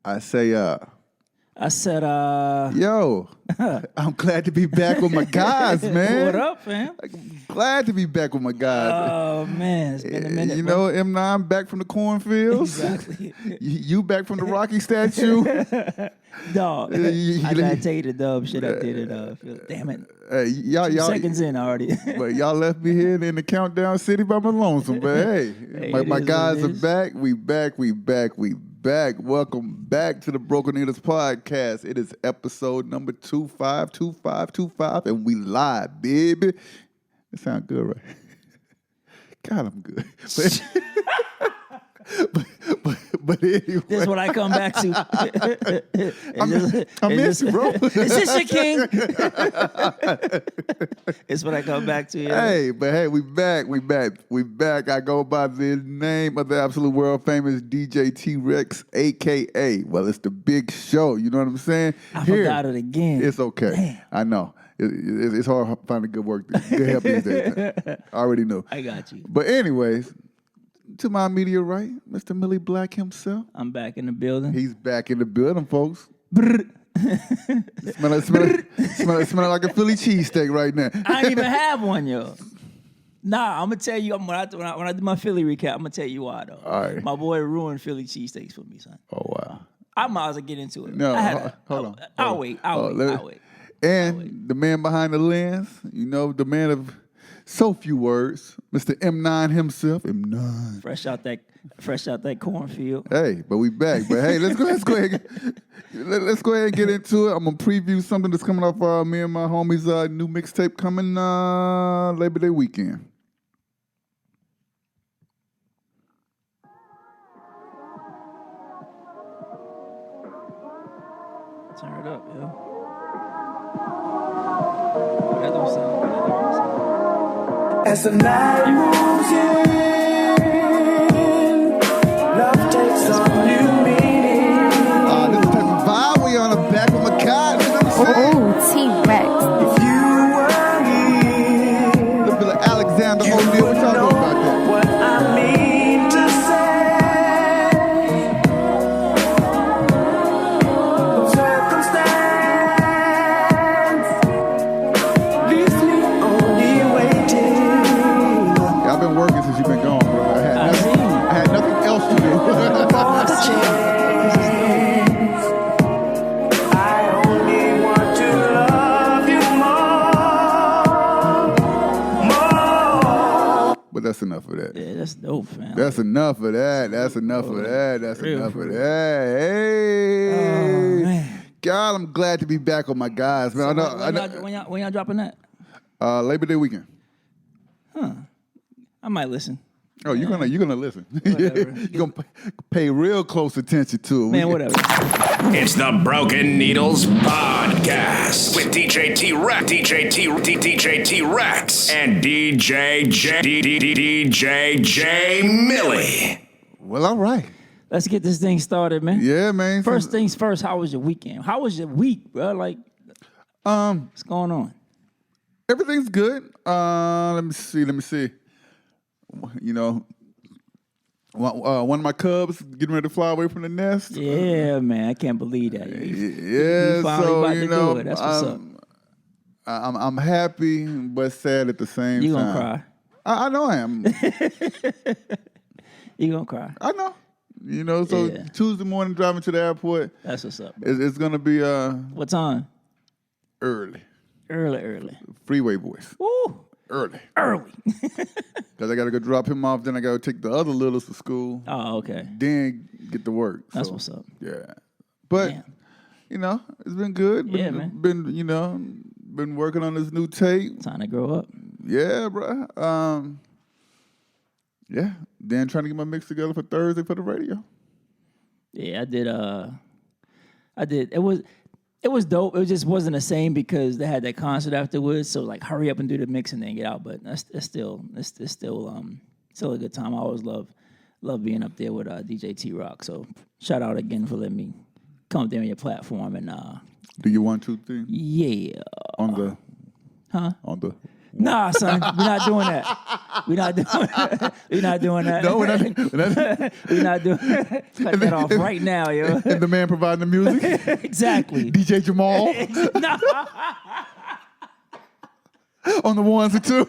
I say, I said, yo, I'm glad to be back with my guys, man. What up, man? Glad to be back with my guys. Oh, man, it's been a minute. You know, M9 back from the cornfields. Exactly. You back from the Rocky statue. Dog, I gotta tell you the dub shit I did it. Damn it. Hey, y'all, 2 seconds in already. But y'all left me here in the countdown city by my lonesome. But hey, my guys are back. We back. Welcome back to the Broken Needles podcast. It is episode number 252525, and we live, baby. It sound good, right? God, I'm good. But anyway. This is what I come back to. I miss you, bro. Is this your king? It's what I come back to. Yeah. Hey, we back. I go by the name of the absolute world famous DJ T-Rex, a.k.a. Well, it's the big show. You know what I'm saying? I forgot it again. It's okay. Damn. I know. It's hard finding good work, good help these days. I already know. I got you. But anyways, to my immediate right, Mr. Millie Black himself. I'm back in the building. He's back in the building, folks. Smell like a Philly cheesesteak right now. I ain't even have one, yo. Nah, I'm gonna tell you when I do my Philly recap. I'm gonna tell you why though. All right. My boy ruined Philly cheesesteaks for me, son. Oh wow. I might as well get into it. No, hold on. I'll wait. And the man behind the lens, you know, the man of so few words, Mr. M9 himself. M9. Fresh out that cornfield. Hey, but we back. But hey, let's go ahead and get into it. I'm gonna preview something that's coming off me and my homies' new mixtape coming Labor Day weekend. Turn it up, yo. That don't sound good. As the night moves in, love takes on new meaning. This type of vibe we on the back of my God. You know what I'm saying? Oh, T-Rex. If you were here, Let's be like Alexander O'Neal. What y'all know about that? what I mean to say. Circumstance leaves me only waiting. I've been working since you've been gone, bro. I had nothing else to do. I only want to love you more. But that's enough of that. Yeah, that's dope, man. That's enough of that. That's enough of that. Hey. Oh, man. God, I'm glad to be back with my guys, man. So when y'all dropping that? Labor Day weekend. I might listen. Oh, you're gonna listen. Whatever. You're gonna pay real close attention to it. Man, whatever. It's the Broken Needles Podcast with DJ T-Rex, DJ T-Rex, and DJ J Millie. Well, all right. Let's get this thing started, man. Yeah, man. First things first, how was your weekend? How was your week, bro? Like, what's going on? Everything's good. Let me see. You know, one of my cubs getting ready to fly away from the nest. Yeah, man, I can't believe that. Yeah, you finally so about you to know, do it. That's what's up. I'm happy but sad at the same time. You gonna cry? I know I am. You gonna cry? I know. You know, so Yeah. Tuesday morning driving to the airport. That's what's up, bro. It's gonna be What time? early. Early. Freeway voice. Woo! Early. Early. Because I got to go drop him off, then I got to take the other littles to school, Oh, okay. then get to work. That's So, what's up. Yeah. But, Damn. you know, it's been good. Yeah, man. Been working on this new tape. Time to grow up. Yeah, bro. Yeah. Then trying to get my mix together for Thursday for the radio. Yeah, I did. It was dope. It just wasn't the same because they had that concert afterwards. So like, hurry up and do the mix and then get out. But it's still a good time. I always love being up there with DJ T-Rock. So shout out again for letting me come up there on your platform and Do you 1, 2, 3? yeah. On the Huh? On the Nah, son, we're not doing that. We're not doing. We're not doing that. No, we're not. We're not doing. Cut that off right now, yo. And the man providing the music, Exactly. DJ Jamal, Nah. on the ones and twos.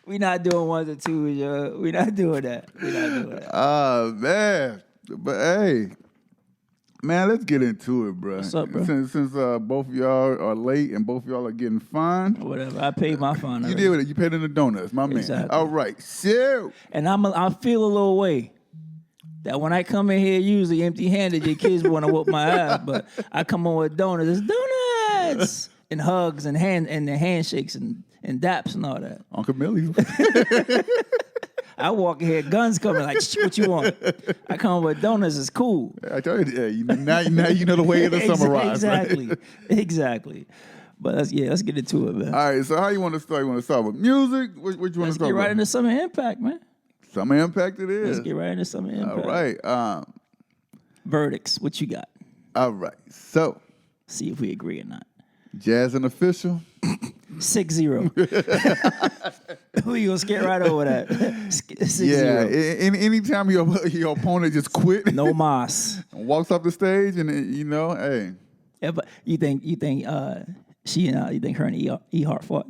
We're not doing ones and twos, yo. We're not doing that. We're not doing that. Man. But hey, man, let's get into it, bro. What's up, bro? Since both of y'all are late and both of y'all are getting fined. Whatever. I paid my fine. You already. did with it. You paid in the donuts, my man. Exactly. All right. So, And I feel a little way that when I come in here usually empty-handed, your kids want to whoop my ass, but I come on with donuts. It's donuts and hugs and handshakes and daps and all that. Uncle Millie. I walk in here, guns coming like, what you want? I come with donuts. It's cool. I told you, now you know the way of the summarize. Exactly. Right? Exactly. But let's get into it, man. All right. So how you want to start? You want to start with music? What you want to Let's start get right with? into Summer Impact, man. Summer Impact it is. Let's get right into Summer Impact. All right. Verdicts. What you got? All right. So, See if we agree or not. Jazz and Official. 6-0. We gonna skip right over that. 6-0. Yeah. Anytime your opponent just quit No mas. and walks off the stage, and hey, Yeah, but you think you think her and E Hart fought?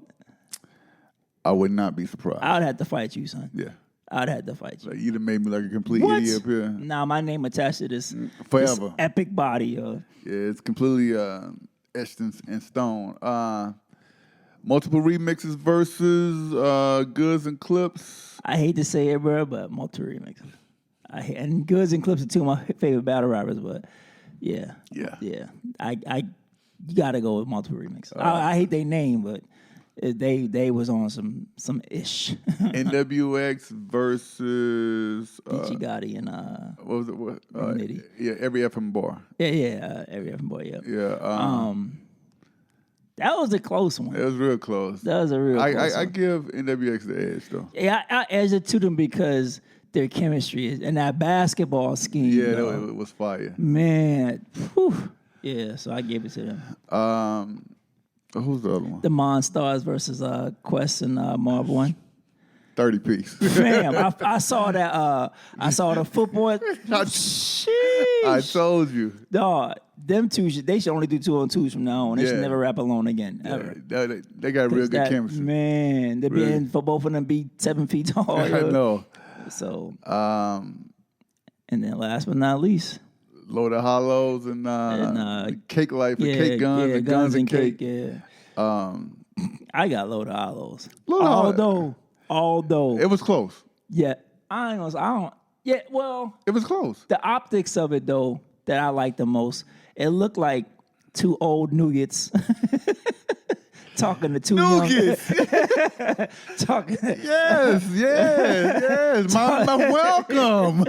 I would not be surprised. I'd have to fight you, son. Yeah. I'd have to fight you. Like, you done made me like a complete What? idiot up here. Nah, my name attached to this Forever. this epic body, yo. Yeah, it's completely etched in stone. Multiple remixes versus Goods and Clips. I hate to say it, bro, but multiple remixes. And Goods and Clips are two of my favorite battle rappers, but yeah. I you gotta go with multiple remixes. I hate their name, but they was on some ish. NWX versus Peachy Gotti and what was it? What? Nitty. Yeah, every FM bar. every effing boy, yeah. Yeah. That was a close one. It was real close. That was a real close I one. give NWX the edge though. Yeah, I edged it to them because their chemistry is and that basketball scheme. Yeah, though, it was fire. man. Whew. Yeah, so I gave it to them. Who's the other one? The Monstars versus Quest and Marv One. 30 piece. Fam, I saw that. I saw the football. Sheesh. I told you. Dog, them two they should only do 2-on-2s from now on. They should Yeah. never rap alone again ever. They got real good That- chemistry. Man, Really. for both of them be 7 feet tall. I yo. know. So, Um, and then last but not least, Load of Hollows and Cake Life and Cake Guns and Guns and Cake. Yeah. I got Load of Hollows. Load of Although, It was close. yeah, I don't. Yeah, well, It was close. the optics of it though that I like the most. It looked like two old nougats talking to two young. Talking. Yes. My welcome.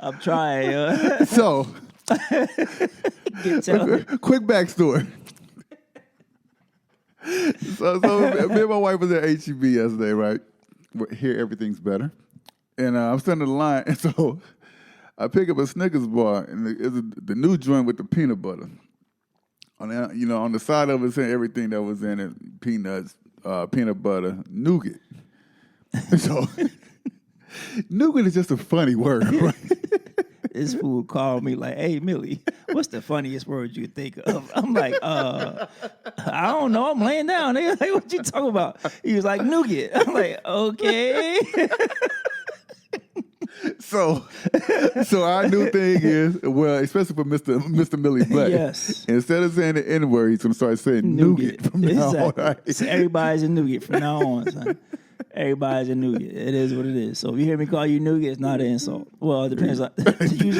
I'm trying. So, Tell. quick backstory. So me and my wife was at HEB yesterday, right? Here, everything's better. And I'm standing in the line, and so I pick up a Snickers bar, and it's the new joint with the peanut butter. On the side of it, saying everything that was in it: peanuts, peanut butter, nougat. So, nougat is just a funny word, right? This fool called me like, "Hey, Millie, what's the funniest word you think of?" I'm like, I don't know. I'm laying down. They like, what you talking about? He was like, nougat. I'm like, okay. So our new thing is, well, especially for Mr. Millie Black. Yes. Instead of saying the N-word, he's gonna start saying nougat from now on. Exactly. Right? So everybody's a nougat from now on, son. Everybody's a nougat. It is what it is. So if you hear me call you nougat, it's not an insult. Well, it depends on use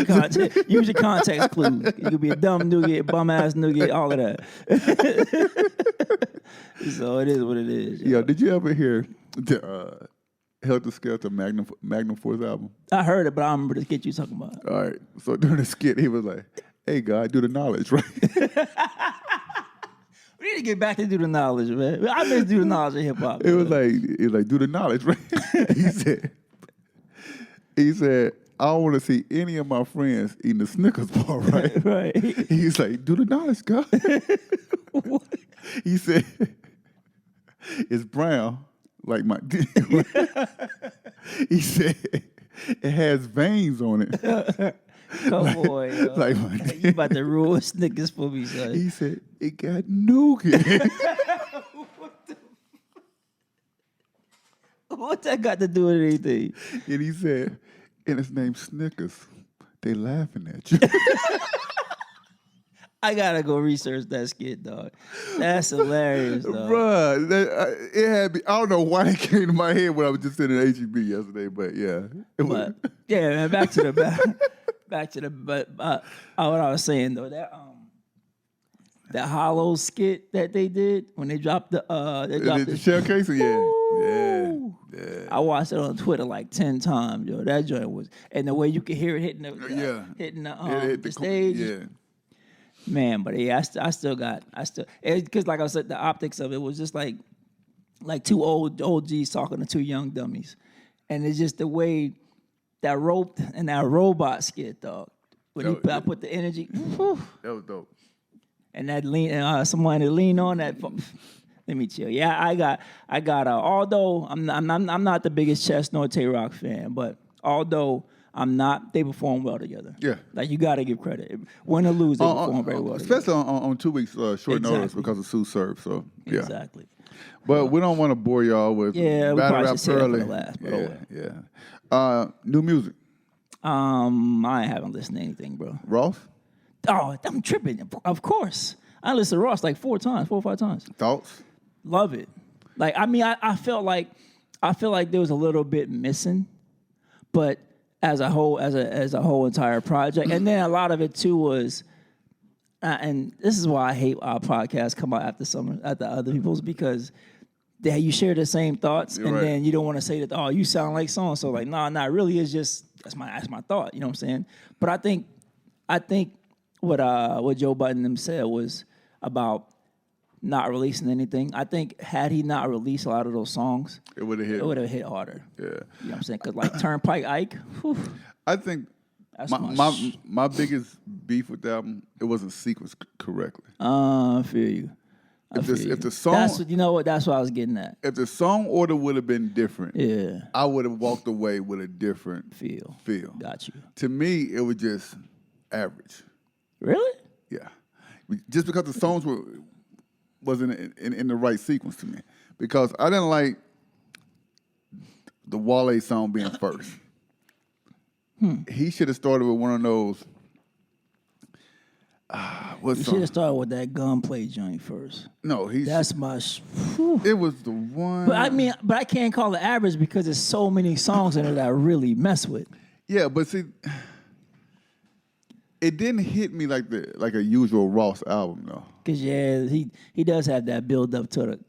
your context clues. You could be a dumb nougat, bum ass nougat, all of that. So it is what it is. Yeah. Did you ever hear the Helter Skelter Magnum Force album? I heard it, but I don't remember the skit you talking about. All right. So during the skit, he was like, "Hey, God, do the knowledge, right?" We need to get back to do the knowledge, man. I miss do the knowledge of hip hop. It was like, do the knowledge, right? he said, "I don't want to see any of my friends eating a Snickers bar, right?" right. He's like, "Do the knowledge, God." He said, it's brown, like my dick. He said, it has veins on it. Come on, yo. Like my You dick. about to ruin Snickers for me, son. He said, it got nougat. What that got to do with anything? And he said, and it's named Snickers. They laughing at you. I gotta go research that skit, dog. That's hilarious, dog. Bruh, it had me. I don't know why it came to my head when I was just sitting at HEB yesterday, but yeah. It was, But yeah, man, back to the but what I was saying though, that Hollow skit that they did when they dropped the the shell casing, yeah. I watched it on Twitter like 10 times, yo. That joint was, and the way you could hear it hitting the Hit the stage, Yeah. man. But yeah, I still because like I said, the optics of it was just like two old OGs talking to two young dummies, and it's just the way that rope and that robot skit, dog. When I put the energy, whew, That was dope. and that lean, someone to lean on that. Let me chill. Yeah, I got. Although I'm not the biggest Chess nor Tay-Rock fan, but although I'm not, they perform well together. Yeah. Like you got to give credit. Win or lose, they perform very well. Especially on 2 weeks short notice because of Sue Surf. So yeah. Exactly. But we don't want to bore y'all with Yeah, we battle probably rap should save that for early. the last, but oh well. Yeah. New music. I haven't listened to anything, bro. Ross, Oh, I'm tripping. Of course, I listened to Ross like 4 or 5 times. thoughts? Love it. Like I mean, I felt like there was a little bit missing, but as a whole entire project, and then a lot of it too was, and this is why I hate our podcasts come out after other people's because you share the same thoughts, and right. then you don't want to say that you sound like so and so. Like nah, really is just that's my thought. You know what I'm saying? But I think what Joe Budden them said was about not releasing anything. I think had he not released a lot of those songs, It would have hit. it would have hit harder. Yeah. You know what I'm saying? Because like Turnpike Ike, whew, I think that's my biggest beef with that album, it wasn't sequenced correctly. I feel you. If the song, That's what, you know what? That's what I was getting at. if the song order would have been different, Yeah. I would have walked away with a different Feel. Got you. To me, it was just average. Really? Yeah, just because the songs wasn't in the right sequence to me. Because I didn't like the Wale song being first. He should have started with one of those. What You song? should have started with that gunplay joint first. No, That's my. Whew. It was the one. But I can't call it average because there's so many songs in it that I really mess with. Yeah, but see, it didn't hit me like a usual Ross album though. Cause yeah, he does have that build up to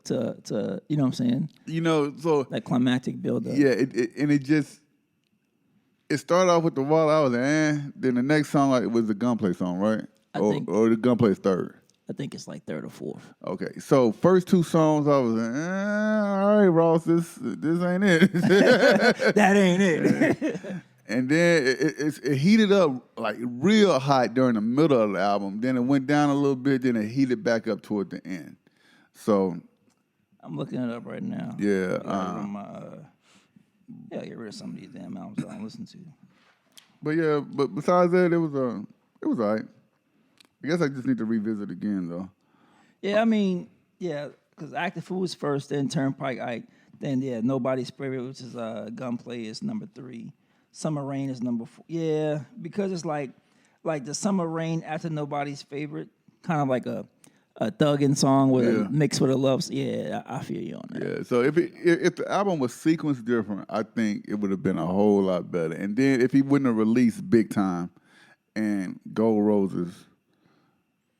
you know what I'm saying? You know, so That climactic build up. yeah, it started off with the Wall. I was like, Then the next song it was the Gunplay song, right? Or the Gunplay's third. I think it's like 3rd or 4th. Okay, so first 2 songs I was like, all right, Ross, this ain't it. That ain't it. And then it heated up like real hot during the middle of the album. Then it went down a little bit. Then it heated back up toward the end. So I'm looking it up right now. yeah, Get rid of some of these damn albums I don't listen to. but besides that, it was all right. I guess I just need to revisit again though. Yeah, I mean, yeah, because Active Food was first, then Turnpike Ike, then Nobody's Favorite, which is Gunplay is number 3. Summer Rain is number 4. Yeah, because it's like the Summer Rain after Nobody's Favorite, kind of like a thugging song with mixed with a love. Yeah, I feel you on that. Yeah, so if the album was sequenced different, I think it would have been a whole lot better. And then if he wouldn't have released Big Time and Gold Roses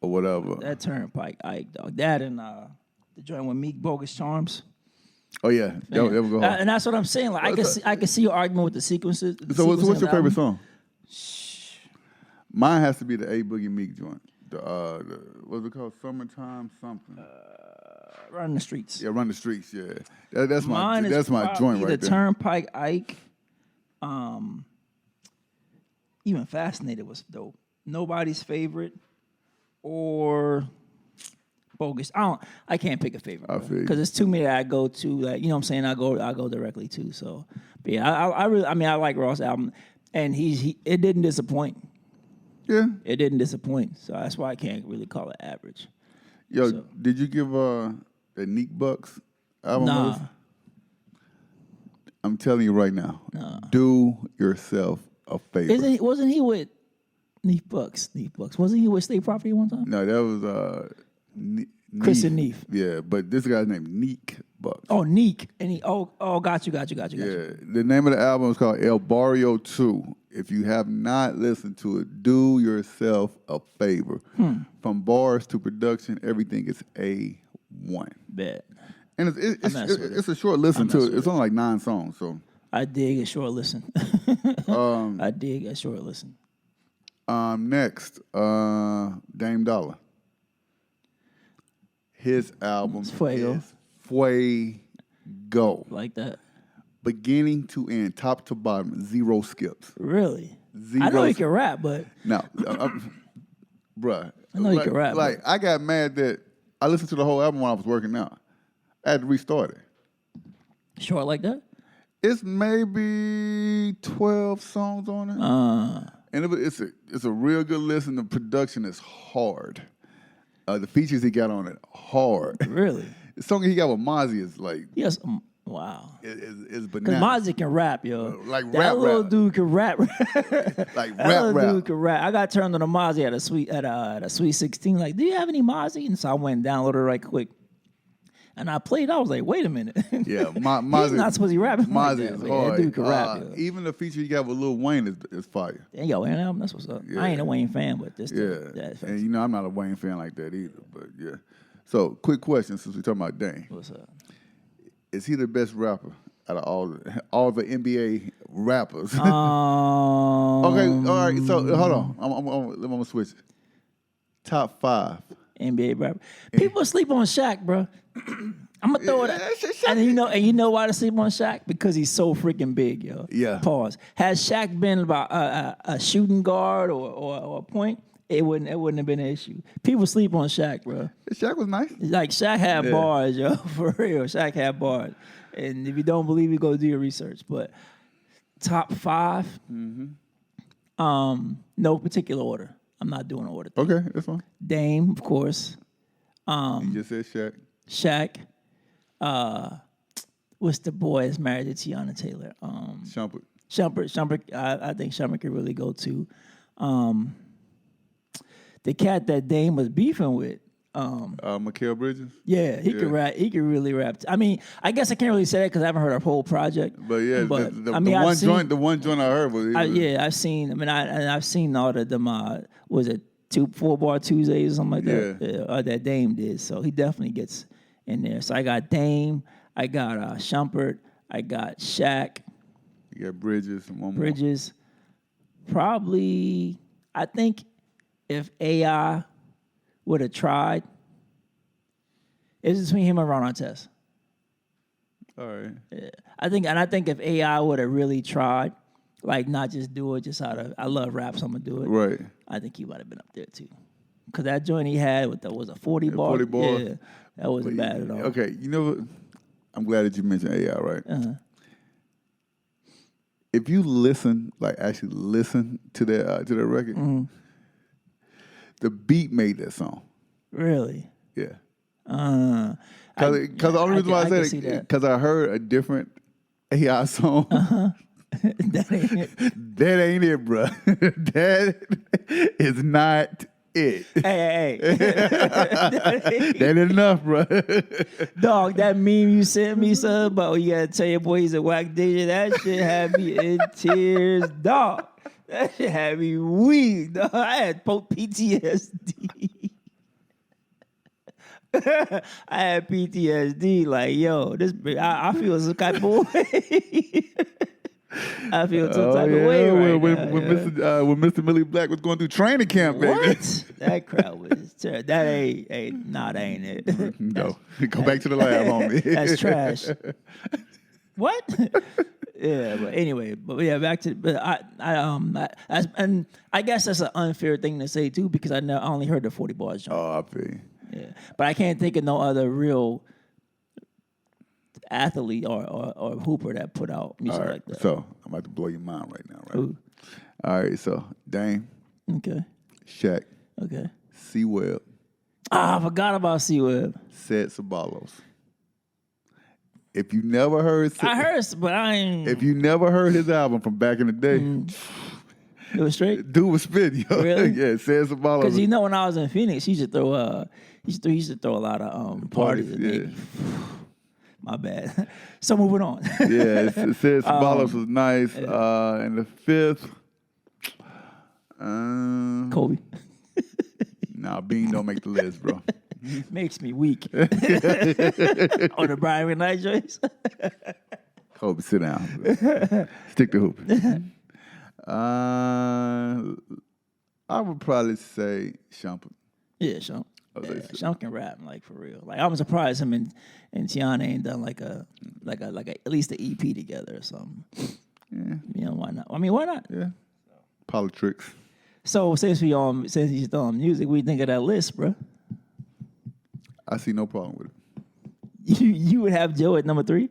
or whatever. That Turnpike Ike, dog. That and the joint with Meek Bogus Charms. Oh yeah, that would go hard. And that's what I'm saying. Like I can see your argument with the sequences. So what's your favorite song? Mine has to be the A Boogie Meek joint. The what's it called? Summertime something. Run the Streets. Yeah, Run the Streets. Yeah, that's my Mine is my joint right the there. Turnpike Ike. Even Fascinated was dope. Nobody's Favorite, or bogus. I can't pick a favorite. I feel you. Because it's too many that I go to. Like, you know what I'm saying? I go directly to. So, but yeah, I like Ross' album, and it didn't disappoint. Yeah. It didn't disappoint. So that's why I can't really call it average. Yo, So. did you give the Neek Bucks album? Nah. list? I'm telling you right now. Do yourself a favor. Wasn't he with Neef Bucks? Wasn't he with State Property one time? No, that was Chris and Neef. Yeah, but this guy's named Neek Bucks. Oh, Neek. And got you. Yeah, the name of the album is called El Barrio 2. If you have not listened to it, do yourself a favor. From bars to production, everything is A1. Bet. And it's a short listen to it. It's only like 9 songs, so. I dig a short listen. I dig a short listen. Next, Dame Dollar. His album Fuego. is Fuego. Like that. Beginning to end, top to bottom, 0 skips. Really? Zero I know he skips. can rap, but No, bruh. I know he can rap, Like, I got mad that I listened to the whole album when I was working out. I had to restart it. short like that? It's maybe 12 songs on it. And it's a real good listen. The production is hard. The features he got on it, hard. Really? The song he got with Mozzie is like, Yes. Wow. is Because bananas. Mozzie can rap, yo. Like that rap, little rap. dude can rap. Like That little rap. dude can rap. I got turned on to Mozzie at a Sweet 16. Like, do you have any Mozzie? And so I went and downloaded it right quick. And I played. I was like, wait a minute. Yeah, He's Mozzie. not supposed to be rapping like Mozzie that. is But hard. that dude can rap, yo. Even the feature he got with Lil Wayne is fire. Damn, yo, Wayne album, that's what's up. Yeah. I ain't a Wayne fan, but this Yeah, that's and you know I'm not a Wayne fan like that either. But yeah. So quick question since we're talking about Dame. what's up. Is he the best rapper out of all the NBA rappers? Okay, all right. So hold on. I'm gonna switch. Top 5. NBA rapper. People sleep on Shaq, bro. I'm gonna throw it. Shaq- And you know why they sleep on Shaq? Because he's so freaking big, yo. Yeah. Pause. Has Shaq been about a shooting guard or a point? It wouldn't have been an issue. People sleep on Shaq, bro. Shaq was nice. Like Shaq had Yeah. bars, yo. For real, Shaq had bars. And if you don't believe me, go do your research. But top 5, no particular order. I'm not doing an order. Okay, that's fine. Dame, of course. You just said Shaq. Shaq. What's the boy that's married to Tiana Taylor? Shumpert. Shumpert. I think Shumpert could really go to. The cat that Dame was beefing with. Mikal Bridges. Yeah, he could rap. He could really rap. I mean, I guess I can't really say that because I haven't heard our whole project. But yeah, I mean, the one joint I heard was I've seen. I mean, I've seen all of them. Was it 4 Bar Tuesdays or something like that? Yeah. That Dame did. So he definitely gets in there. So I got Dame. I got Shumpert. I got Shaq. You got Bridges and one more. Bridges. Probably, I think if AI would have tried, it's between him and Ron Artest. All right. Yeah. I think if AI would have really tried, like not just do it just out of I love rap, so I'm gonna do it. Right. I think he might have been up there too. Cause that joint he had with was a 40 bar. 40 bar. Yeah, that wasn't bad at all. Okay, you know what? I'm glad that you mentioned AI, right? Uh-huh. If you actually listen to that record, Mm-hmm. the beat made that song. Really? Yeah. I Because the only reason why I can said see it, that. because I heard a different AI song. That ain't it. That ain't it, bro. That is not it. Hey. That ain't enough, bro. Dog, that meme you sent me, son, about you gotta tell your boy he's a whack DJ, that shit had me in tears, dog. That shit had me weak, dog. I had PTSD. I had PTSD, like, yo, I feel some type of way. I feel some type of way right when now. when Mr. Millie Black was going through training camp, baby. What? That crowd was terrible. That ain't it. No, go back to the lab, homie. That's trash. What? Yeah, but anyway, back to and I guess that's an unfair thing to say too because I only heard the 40 bars. Jump. Oh, I feel you. Yeah, but I can't think of no other real athlete or hooper that put out music All right, like that. so I'm about to blow your mind right now, right? Ooh. All right, so Dame, Okay. Shaq, Okay. C-Web, I forgot about C-Web. Sid Sabalos. If you never heard, I heard, but I ain't. if you never heard his album from back in the day, It was straight. dude was spitting, yo. Really? Yeah, Sid Sabalos. Because when I was in Phoenix, he used to throw he used to throw a lot of parties. yeah. My bad. So moving on. Yeah, Sid Sabalos was nice. And the fifth, Kobe nah, Bean don't make the list, bro. makes me weak. On the Brian McKnight joints. Kobe, sit down. Stick to hooping. I would probably say Shumpert. Yeah, Sean. Oh, Yeah, that's- Sean can rap like for real. Like I'm surprised him and Tiana ain't done like a at least an EP together or something. Yeah, You know why not? I mean, why not? yeah. Politics. So since he's still on music, we think of that list, bro. I see no problem with it. You would have Joe at number 3.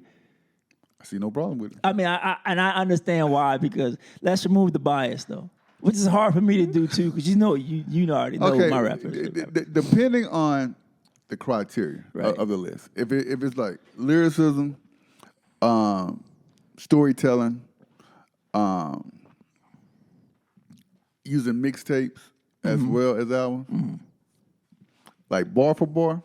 I see no problem with it. I mean, I understand why, because let's remove the bias though, which is hard for me to do too, because you already know Okay, my rappers. depending on the criteria Right. of the list, if it's like lyricism, storytelling, using mixtapes as well as albums, like bar for bar,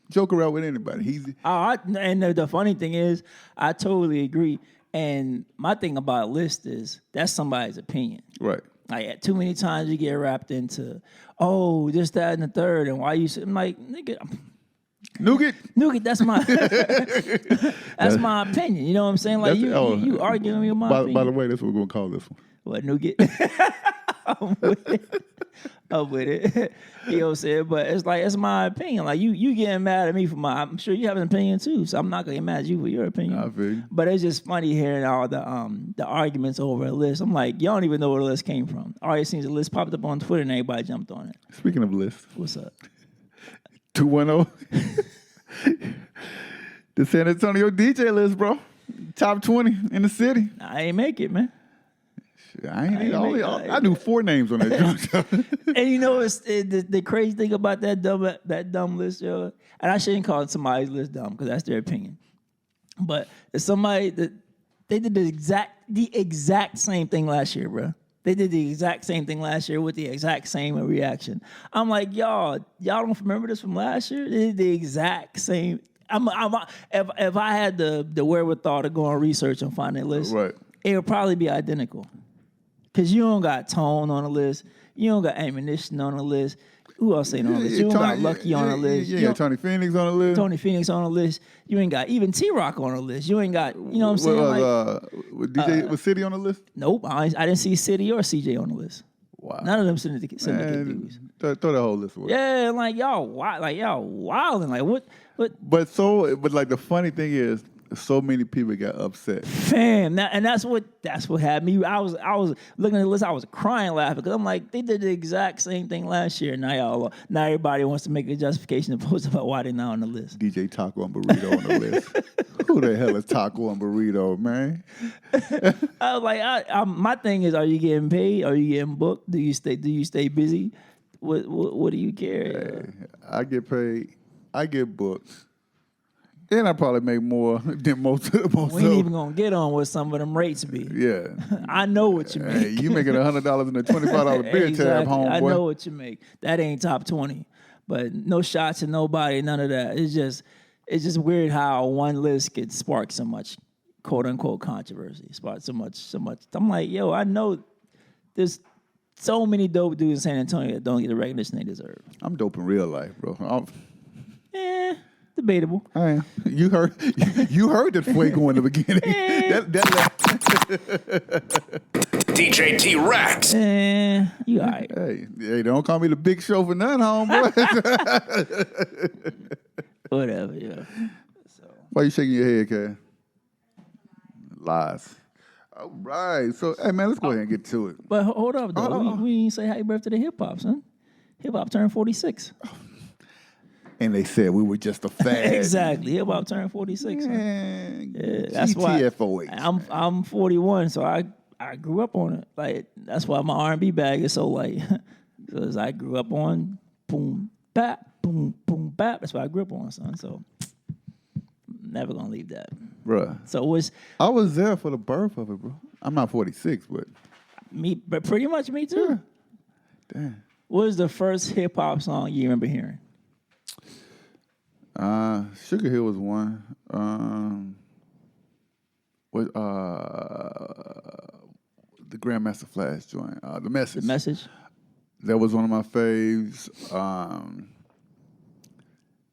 joke around with anybody. He's And the funny thing is, I totally agree. And my thing about list is that's somebody's opinion. right. Like too many times you get wrapped into, this, that, and the third, and why you? I'm like, nigga, Nougat. that's my that's my opinion. You know what I'm saying? Like you arguing with my opinion. By the way, that's what we're gonna call this one. What, nougat? I'm with it. You know what I'm saying? But it's like, it's my opinion. Like you getting mad at me for I'm sure you have an opinion too, so I'm not gonna get mad at you for your opinion. I feel you. But it's just funny hearing all the arguments over a list. I'm like, y'all don't even know where the list came from. All you seen is a list popped up on Twitter and everybody jumped on it. Speaking of lists, What's up? 210. The San Antonio DJ list, bro. Top 20 in the city. I ain't make it, man. I knew 4 names on that joint. And you know, the crazy thing about that dumb list, yo, and I shouldn't call somebody's list dumb because that's their opinion. But it's somebody that they did the exact same thing last year, bro. They did the exact same thing last year with the exact same reaction. I'm like, y'all don't remember this from last year? They did the exact same. If I had the wherewithal to go on research and find that list, Right. it would probably be identical. Because you don't got Tone on the list. You don't got Ammunition on the list. Who else ain't on the list? You don't got Lucky on the list. You got Tony Phoenix on the list. Tony Phoenix on the list. You ain't got even T-Rock on the list. You ain't got, you know what I'm saying? Was City on the list? Nope. I didn't see City or CJ on the list. Wow. None of them syndicate dudes. Throw the whole list away. Yeah, like y'all wilding. Like what? But like the funny thing is, so many people got upset. Fam, that's what had me. I was looking at the list. I was crying laughing because I'm like, they did the exact same thing last year. Now everybody wants to make a justification to post about why they're not on the list. DJ Taco and Burrito on the list. Who the hell is Taco and Burrito, man? I was like, my thing is, are you getting paid? Are you getting booked? Do you stay busy? What do you care? Hey, I get paid. I get booked. And I probably make more than most We of ain't even gonna get on what some of them rates be. Yeah. I know what you make. Hey, you making $100 in a $25 beer tab, Exactly. homeboy. I know what you make. That ain't top 20. But no shots at nobody, none of that. It's just weird how one list could spark so much quote unquote controversy. Spark so much. I'm like, yo, I know there's so many dope dudes in San Antonio that don't get the recognition they deserve. I'm dope in real life, bro. Debatable. I am. You heard that fuego in the beginning. DJ T Rex. You all right. Hey, don't call me the big show for none, homeboy. Whatever, yeah. Why you shaking your head, Kay? Lies. All right. So, hey, man, let's go ahead and get to it. But hold up, though. We didn't say happy birthday to hip hop, son. Hip hop turned 46. And they said we were just a fad. Exactly. He about turned 46. Man, Yeah, that's why GTFOH. I'm 41, so I grew up on it. Like that's why my R&B bag is so light, because I grew up on boom bap, boom boom bap. That's what I grew up on, son. So never gonna leave that, Bruh. So it was I was there for the birth of it, bro. I'm not 46, but me, but pretty much me too. damn. What was the first hip hop song you remember hearing? Sugar Hill was one. The Grandmaster Flash joint. The Message. The Message. That was one of my faves.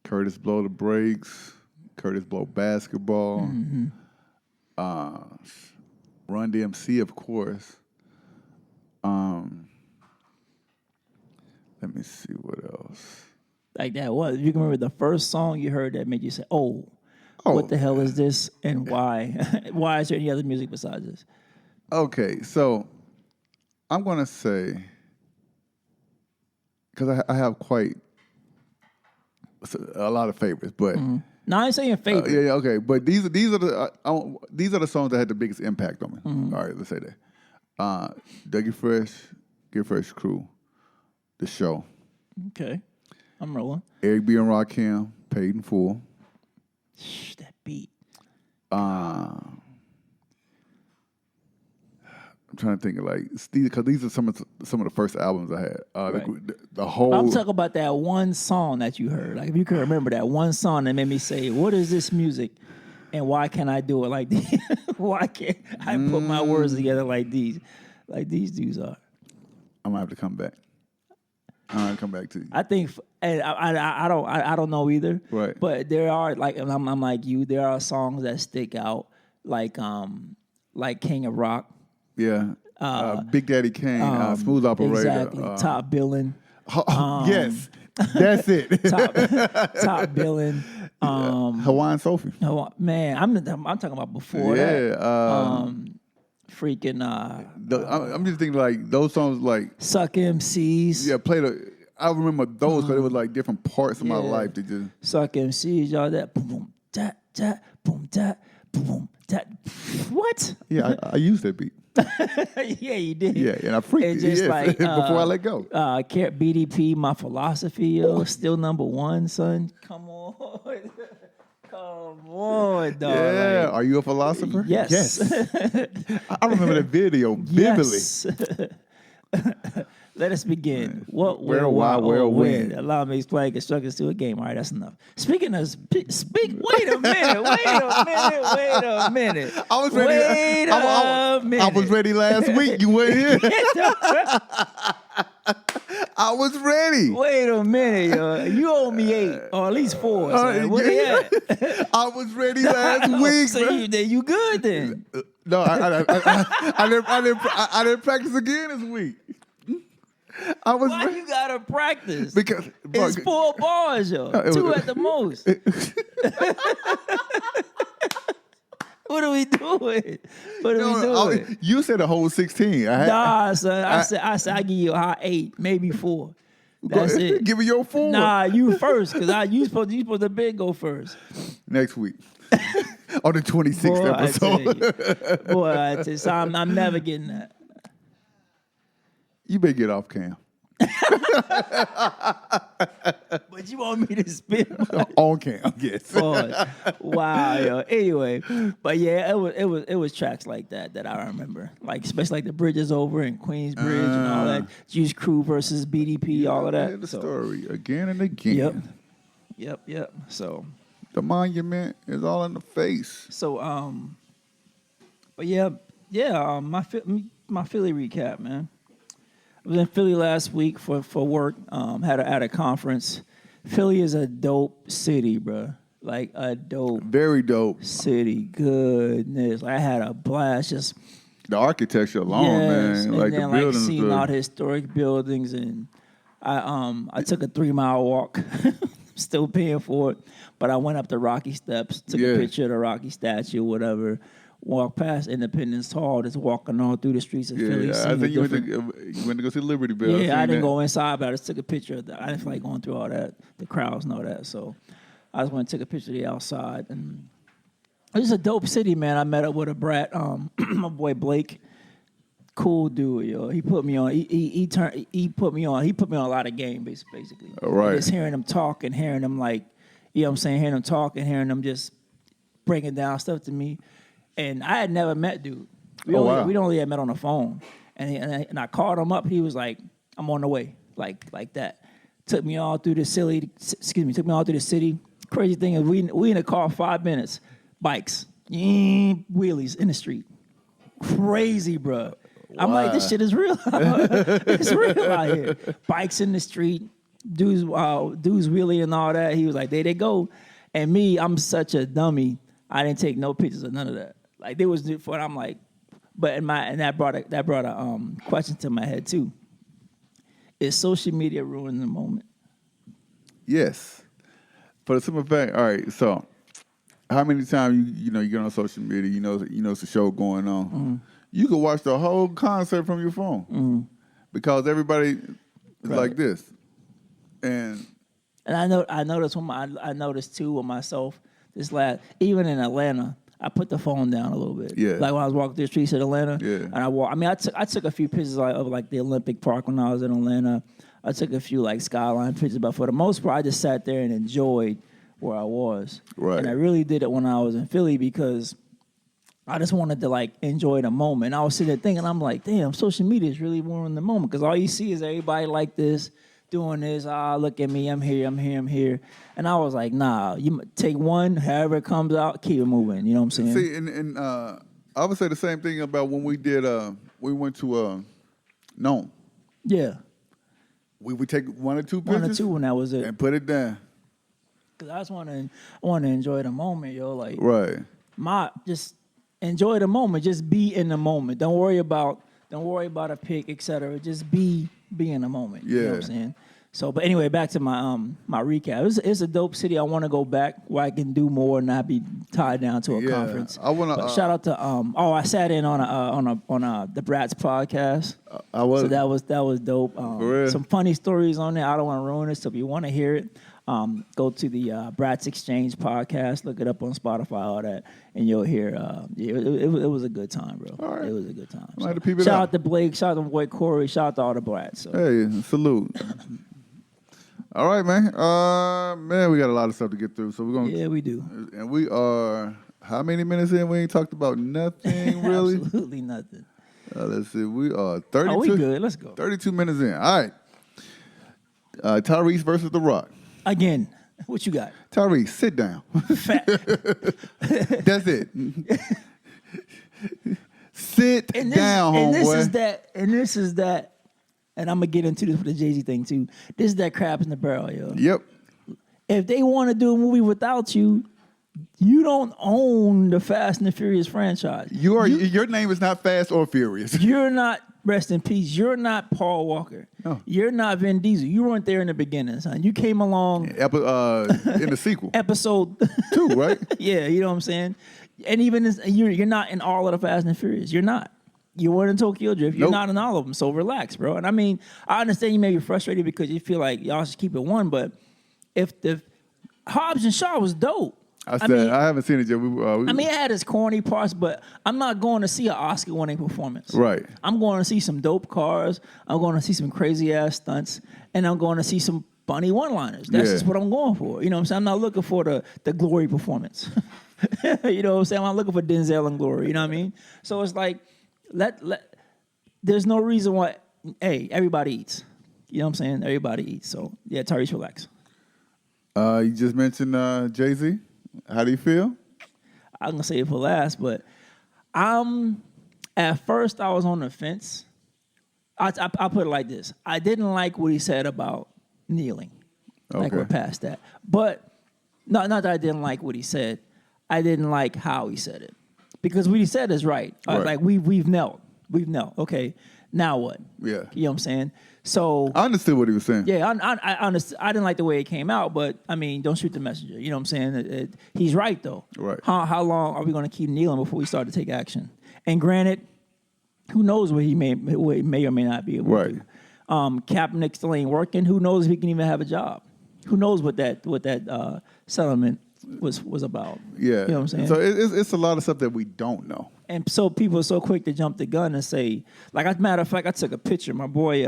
Curtis Blow the Brakes. Curtis Blow Basketball. Mm-hmm. Run DMC, of course. Let me see what else. Like that was. You can remember the first song you heard that made you say, "Oh, what the hell is this, and why? Why is there any other music besides this?" Okay, so I'm gonna say, because I have quite a lot of favorites, but No, I ain't saying favorite. yeah, okay, but these are the songs that had the biggest impact on me. All right, let's say that. Dougie Fresh, Get Fresh Crew, The Show, Okay, I'm rolling. Eric B and Rakim, Paid in Full. Shh, that beat. I'm trying to think of like because these are some of the first albums I had. Right. The whole. I'm talking about that one song that you heard. Like if you can remember that one song that made me say, "What is this music, and why can't I do it like this? Why can't I put my words together like these dudes are?" I'm gonna have to come back. I'm gonna come back to you. I think, and I don't know either. Right. But there are like, and I'm like you. There are songs that stick out, like King of Rock. Yeah. Big Daddy Kane, Smooth Operator. Exactly. Top Billing. Yes, that's it. Top Billing. Hawaiian Sophie. Man, I'm talking about before that. Freaking I'm just thinking like those songs like Suck MCs. yeah I remember those because it was like different parts of my life that just Suck MCs, y'all that boom boom da da boom da boom da. What? yeah I used that beat. Yeah, you did. Yeah, and I freaked And it just yes, like before I let go. BDP, My Philosophy, yo, still #1, son. Come on. Come on, dog. Yeah, Like, are you a philosopher? yes. I remember that video vividly. Yes. Let us begin. What, Where, why, where, when. Allow me to explain constructions to a game. All right, that's enough. Speaking of wait a minute. I was ready. Wait a minute. I was ready last week. You weren't here. I was ready. Wait a minute, yo. You owe me 8, or at least 4. So what they at? I was ready last week. So man. you good then? No, I didn't practice again this week. I was Why you gotta practice? because bro, It's 4 bars, yo. 2 at the most. What are we doing? you said a whole 16. Nah, son. I said I give you a high 8, maybe 4. That's it. Give me your 4. Nah, you first, because you supposed to big go first. Next week. On the 26th episode. Boy, I tell you, so I'm never getting that. You better get off cam. But you want me to spit On cam, yes. wow, yo. Anyway, but yeah, it was tracks like that I remember. Like especially like the Bridge is Over and Queensbridge and all that. Juice Crew versus BDP, all of that. Yeah, the story again and again. Yep. So the monument is all in the face. So but yeah, my Philly recap, man. I was in Philly last week for work. Had a conference. Philly is a dope city, bro. Like a dope, very dope city. Goodness, I had a blast. Just the architecture alone, man. and Like then the like buildings. seeing all the historic buildings, and I took a 3-mile walk. Still paying for it, but I went up the Rocky Steps, took a picture of the Rocky statue, whatever. walk past Independence Hall, just walking all through the streets of Philly. I think you went to go see Liberty Bell. Yeah, I didn't go inside, but I just took a picture of that. I didn't feel like going through all that, the crowds and all that. So I just went and took a picture of the outside. And it was a dope city, man. I met up with a brat, my boy Blake. Cool dude, yo. He put me on. He put me on a lot of game, basically. Right. Just hearing him talk and hearing him like, you know what I'm saying, hearing him talk and hearing him just breaking down stuff to me. And I had never met dude. We only had met on the phone. And I called him up. He was like, I'm on the way, like that. Took me all through the city. Crazy thing is, we in the car 5 minutes. Bikes, wheelies in the street. Crazy, bro. I'm like, this shit is real. It's real out here. Bikes in the street, dudes wheelie and all that. He was like, there they go. And me, I'm such a dummy. I didn't take no pictures of none of that. Like there was, and I'm like, and that brought a question to my head too. Is social media ruining the moment? Yes. For the simple fact, all right. So, how many times you get on social media? You know it's a show going on. Mm-hmm. You could watch the whole concert from your phone because everybody is like this. And I noticed too with myself even in Atlanta, I put the phone down a little bit. Yeah. Like when I was walking through the streets of Atlanta. Yeah. And I took a few pictures of like the Olympic Park when I was in Atlanta. I took a few like skyline pictures, but for the most part, I just sat there and enjoyed where I was. Right. And I really did it when I was in Philly because I just wanted to like enjoy the moment. I was sitting there thinking, I'm like, damn, social media is really ruining the moment because all you see is everybody like this, doing this. Look at me, I'm here. And I was like, nah, you take one, however it comes out, keep it moving. You know what I'm saying? See, and I would say the same thing about when we did. We went to Nome. Yeah. We would take one or two pictures. One or two, and that was it. And put it down. Cause I just want to enjoy the moment, yo. Like, right. Just enjoy the moment. Just be in the moment. Don't worry about a pic, etc. Just be in the moment. Yeah. You know what I'm saying? So, but anyway, back to my my recap. It's a dope city. I want to go back where I can do more and not be tied down to a conference. I want to shout out to I sat in on the Brats podcast. I was. So that was dope. For real? Some funny stories on there. I don't want to ruin it. So if you want to hear it, go to the Brats Exchange podcast. Look it up on Spotify, all that, and you'll hear. It was a good time, bro. All right. It was a good time. I'm So, shout out to Blake. Shout out to my boy Corey. Shout out to all the Brats. So. Hey, salute. All right, man. Man, we got a lot of stuff to get through, so we're gonna. Yeah, we do. And we are how many minutes in? We ain't talked about nothing really. Absolutely nothing. Let's see. We are 32. Oh, we good. Let's go. 32 minutes in. All right. Tyrese versus The Rock. Again, what you got? Tyrese, sit down. Fat. That's it. Sit down, homeboy. This is that. And I'm gonna get into this with the Jay-Z thing too. This is that crabs in the barrel, yo. Yep. If they want to do a movie without you, you don't own the Fast and the Furious franchise. Your name is not Fast or Furious. You're not, rest in peace, you're not Paul Walker. No. You're not Vin Diesel. You weren't there in the beginning, son. You came along In the sequel. episode 2, right? Yeah, you know what I'm saying? And even you're not in all of the Fast and the Furious. You're not. You weren't in Tokyo Drift. You're not in all of them. So relax, bro. And I mean, I understand you may be frustrated because you feel like y'all should keep it one, but if the Hobbs and Shaw was dope. I haven't seen it yet. It had its corny parts, but I'm not going to see an Oscar-winning performance. Right. I'm going to see some dope cars. I'm going to see some crazy-ass stunts, and I'm going to see some funny one-liners. That's just what I'm going for. You know what I'm saying? I'm not looking for the glory performance. You know what I'm saying? I'm not looking for Denzel and glory. You know what I mean? So it's like, there's no reason why, hey, everybody eats. You know what I'm saying? Everybody eats. So, yeah, Tyrese, relax. You just mentioned Jay-Z. How do you feel? I'm going to say it for last, but at first I was on the fence. I'll put it like this. I didn't like what he said about kneeling. Like we're past that. But, not that I didn't like what he said. I didn't like how he said it. Because what he said is right. Like, we've knelt. Okay, now what? Yeah. You know what I'm saying? So I understood what he was saying. yeah, I understand. I didn't like the way it came out, but I mean, don't shoot the messenger. You know what I'm saying? He's right though. Right. How long are we going to keep kneeling before we start to take action? And granted, who knows what he may or may not be able Right. to do. Kaepernick still ain't working. Who knows if he can even have a job? Who knows what that settlement was about? Yeah. You know what I'm saying? So it's a lot of stuff that we don't know. And so people are so quick to jump the gun and say, like, as a matter of fact, I took a picture. My boy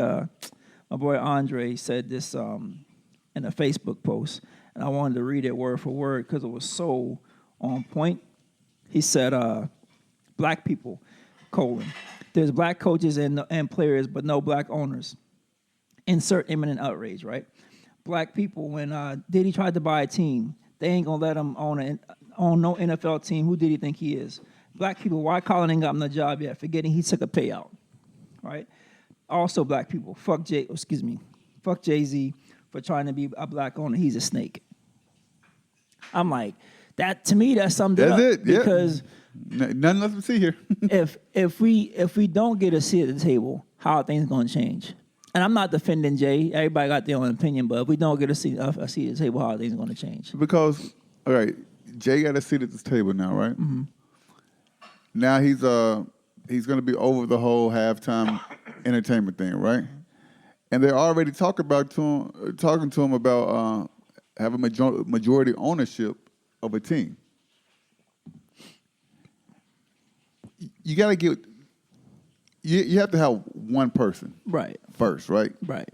Andre said this in a Facebook post, and I wanted to read it word for word because it was so on point. He said, "Black people, : there's black coaches and players, but no black owners. Insert imminent outrage." Right? Black people, when Diddy tried to buy a team, they ain't gonna let him own no NFL team. Who did he think he is? Black people, why Colin ain't got him the job yet? Forgetting he took a payout, right? Also, black people, fuck Jay-Z for trying to be a black owner. He's a snake. I'm like, that to me, that summed it up. That's it. Yeah. Because nothing left to see here. if we don't get a seat at the table, how are things gonna change? And I'm not defending Jay. Everybody got their own opinion, but if we don't get a seat at the table, how are things gonna change? Because, all right, Jay got a seat at this table now, right? Mm-hmm. Now he's going to be over the whole halftime entertainment thing, right? And they're already talking to him about having majority ownership of a team. You got to get. You have to have one person, Right. First, right? Right.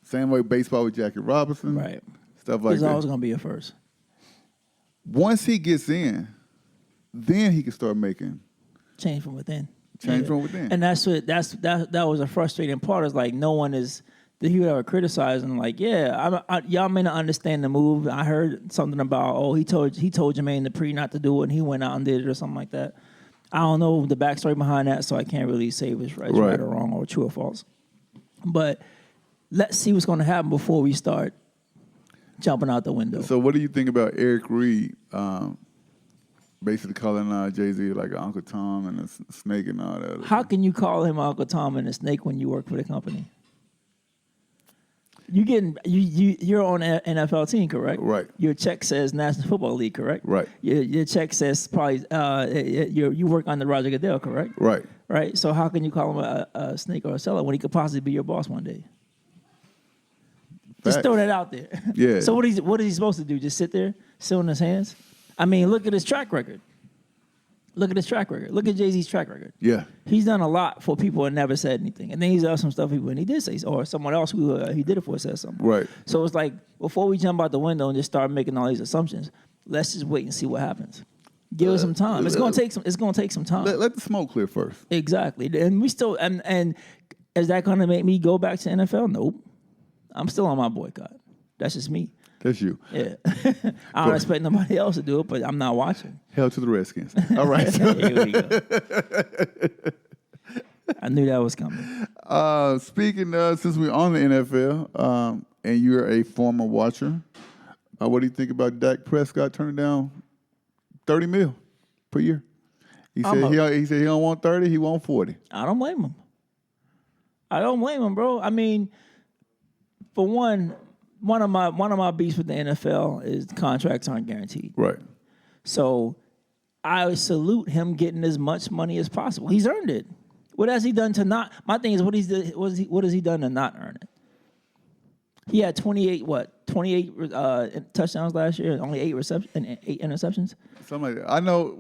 Same way baseball with Jackie Robinson, Right. Stuff like There's that. always gonna be a first. Once he gets in, then he can start making Change from within. change from within. And that was a frustrating part. Is like no one is that he would ever criticize and like, yeah, y'all may not understand the move. I heard something about he told Jermaine Dupri not to do it, and he went out and did it or something like that. I don't know the backstory behind that, so I can't really say if it's right or wrong or true or false. But let's see what's going to happen before we start jumping out the window. So what do you think about Eric Reed basically calling Jay-Z like Uncle Tom and a snake and all that? How can you call him Uncle Tom and a snake when you work for the company? You're on an NFL team, correct? Right. Your check says National Football League, correct? Right. Your check says probably you work under Roger Goodell, correct? Right. Right. So how can you call him a snake or a seller when he could possibly be your boss one day? Just Facts. throw that out there. Yeah. So what is he supposed to do? Just sit there, sit on his hands? I mean, look at his track record. Look at Jay-Z's track record. Yeah. He's done a lot for people and never said anything. And then he's done some stuff when he did say, or someone else who he did it for said something. Right. So it's like, before we jump out the window and just start making all these assumptions, let's just wait and see what happens. Give it some time. It's gonna take some time. Let the smoke clear first. Exactly. And we still and is that gonna make me go back to NFL? Nope. I'm still on my boycott. That's just me. That's you. Yeah. I don't expect nobody else to do it, but I'm not watching. Hell to the Redskins. All right. Here we go. I knew that was coming. Speaking of, since we're on the NFL, and you're a former watcher, what do you think about Dak Prescott turning down $30 million per year? He said he don't want 30, he want 40. I don't blame him, bro. I mean, for one of my beefs with the NFL is contracts aren't guaranteed. Right. So I salute him getting as much money as possible. He's earned it. What has he done to not? My thing is, what has he done to not earn it? He had 28 touchdowns last year, and only 8 interceptions. Something like that. I know.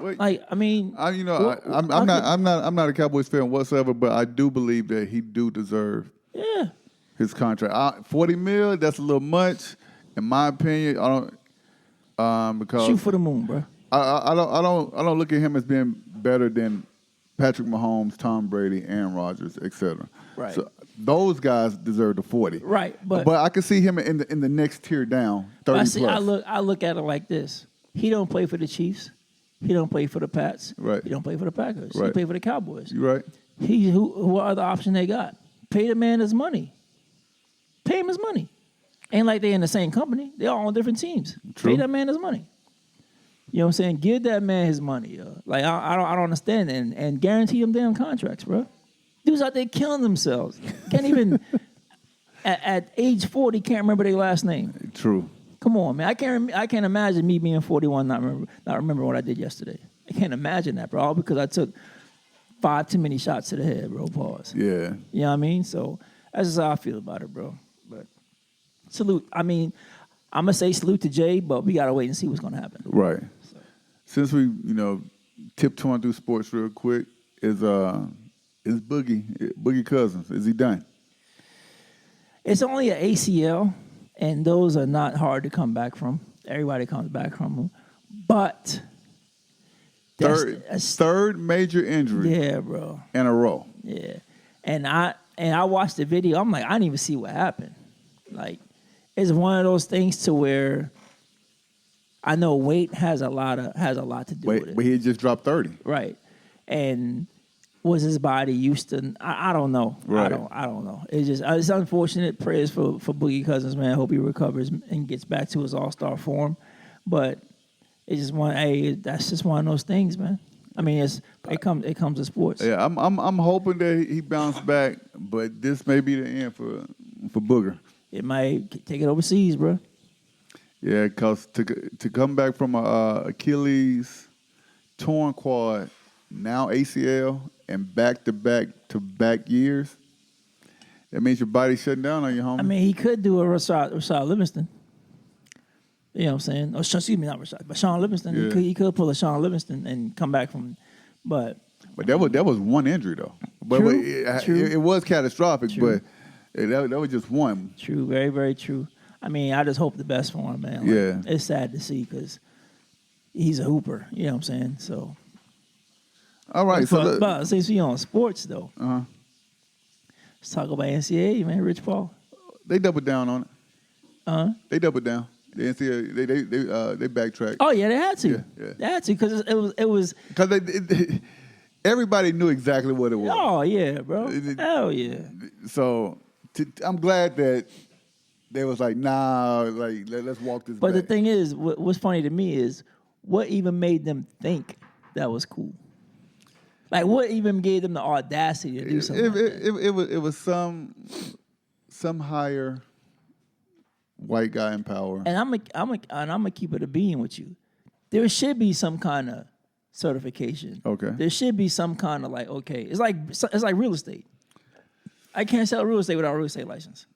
I'm not a Cowboys fan whatsoever, but I do believe that he do deserve his contract. $40 million, that's a little much, in my opinion. I don't because shoot for the moon, bro. I don't look at him as being better than Patrick Mahomes, Tom Brady, Aaron Rodgers, etc. Right. So those guys deserve the 40. Right, but I can see him in the next tier down, 30 plus. I look at it like this. He don't play for the Chiefs. He don't play for the Pats. Right. He don't play for the Packers. Right. He play for the Cowboys. You right? Who are the option they got? Pay the man his money. Pay him his money. Ain't like they in the same company. They all on different teams. True. Pay that man his money. You know what I'm saying? Give that man his money. Like I don't understand it. And guarantee him damn contracts, bro. Dudes out there killing themselves. Can't even. at age 40 can't remember their last name. True. Come on, man. I can't imagine me being 41 not remember what I did yesterday. I can't imagine that, bro. All because I took 5 too many shots to the head, bro. Pause. Yeah. You know what I mean? So that's just how I feel about it, bro. But salute. I mean, I'm gonna say salute to Jay, but we gotta wait and see what's gonna happen. Right. Since we, tiptoeing through sports real quick, is Boogie Cousins? Is he done? It's only an ACL, and those are not hard to come back from. Everybody comes back from them, but third major injury. Yeah, bro. In a row. Yeah, and I watched the video. I'm like, I didn't even see what happened. Like, it's one of those things to where I know weight has a lot to do with it. But he had just dropped 30. Right, and was his body used to? I don't know. Right. I don't know. It's unfortunate. Prayers for Boogie Cousins, man. I hope he recovers and gets back to his all-star form. But it's just that's just one of those things, man. I mean, it comes to sports. Yeah, I'm hoping that he bounced back, but this may be the end for Booger. It might take it overseas, bro. Yeah, because to come back from a Achilles torn quad, now ACL, and back-to-back years, that means your body's shutting down on you, homie. I mean, he could do a Rashad Livingston. You know what I'm saying? Oh, excuse me, not Rashad, but Sean Livingston. Yeah. He could pull a Sean Livingston and come back from, but that was one injury though. But True. it was catastrophic, True. but that was just one. True, very, very true. I mean, I just hope the best for him, man. Yeah. It's sad to see because he's a hooper. You know what I'm saying? So. All right, but since we on sports though, let's talk about NCAA, man. Rich Paul. They doubled down on it. They doubled down. The NCAA they backtracked. Oh yeah, they had to. Yeah. They had to because it was because everybody knew exactly what it was. Oh yeah, bro. Hell yeah. So I'm glad that they was like, nah, like let's walk this. But back. the thing is, what's funny to me is what even made them think that was cool. Like, what even gave them the audacity to do something? It was some higher white guy in power. And I'm gonna keep it a being with you. There should be some kind of certification. Okay. There should be some kind of like, okay, it's like real estate. I can't sell real estate without a real estate license.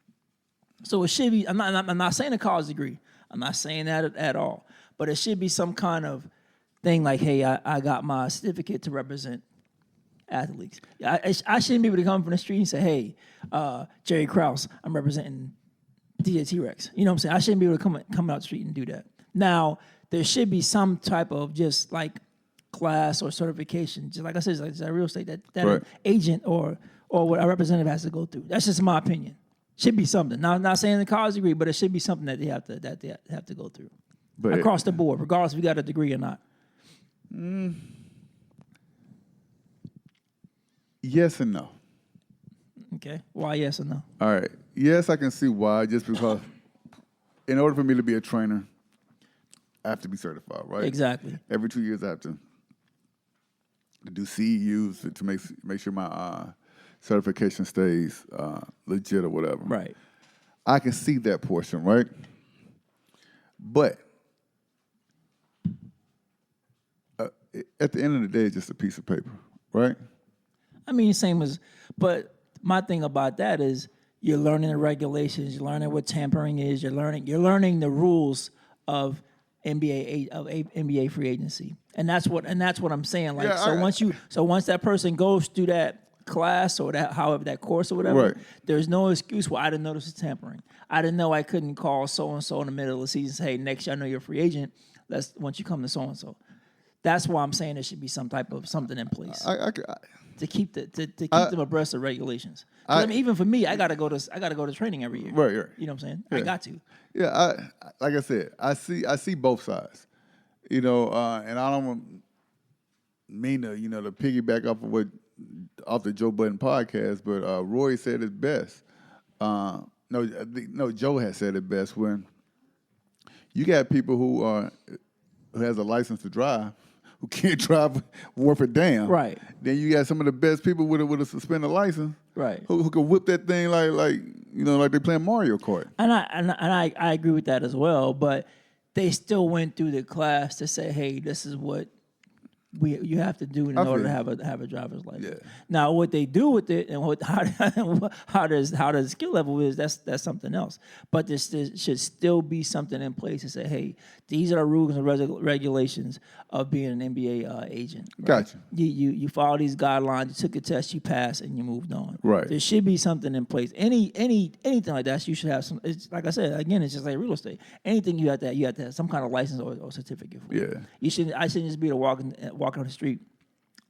So it should be. I'm not saying a college degree. I'm not saying that at all. But it should be some kind of thing like, hey, I got my certificate to represent athletes. I shouldn't be able to come from the street and say, hey, Jerry Krause, I'm representing DJ T-Rex. You know what I'm saying? I shouldn't be able to come out the street and do that. Now, there should be some type of just like class or certification. Just like I said, it's like real estate that right. an agent or what a representative has to go through. That's just my opinion. Should be something. Now, I'm not saying the college degree, but it should be something that they have to go through. But across the board, regardless if you got a degree or not. Yes and no. Okay. Why yes or no? All right. Yes, I can see why. Just because in order for me to be a trainer, I have to be certified, right? Exactly. Every 2 years I have to do CEUs to make sure my certification stays legit or whatever. Right. I can see that portion, right? But at the end of the day, it's just a piece of paper, right? I mean, same as, but my thing about that is you're learning the regulations, you're learning what tampering is, you're learning the rules of NBA free agency, and that's what I'm saying. Like, yeah, once that person goes through that class or that course or whatever, right. There's no excuse why I didn't know this was tampering. I didn't know I couldn't call so and so in the middle of the season and say, hey, next year I know you're a free agent. Once you come to so and so. That's why I'm saying there should be some type of something in place to keep them abreast of regulations. I mean, even for me, I gotta go to training every year. Right. You know what I'm saying? Yeah. I got to. Yeah, like I said, I see both sides. You know, and I don't mean to to piggyback off the Joe Budden podcast, but Roy said it best. No, Joe has said it best when you got people who has a license to drive, who can't drive worth a damn. Right. Then you got some of the best people with a suspended license Right. Who can whip that thing like like they playing Mario Kart. And I agree with that as well. But they still went through the class to say, hey, this is what you have to do in order to have a driver's license. Yeah. Now, what they do with it and how the skill level is, that's something else. But there should still be something in place to say, hey, these are the rules and regulations of being an NBA agent. Right? Gotcha. You follow these guidelines. You took a test, you passed, and you moved on. Right. There should be something in place. Anything like that, you should have some. It's like I said again. It's just like real estate. Anything you have to have some kind of license or certificate for. Yeah. I shouldn't just be able to walking on the street.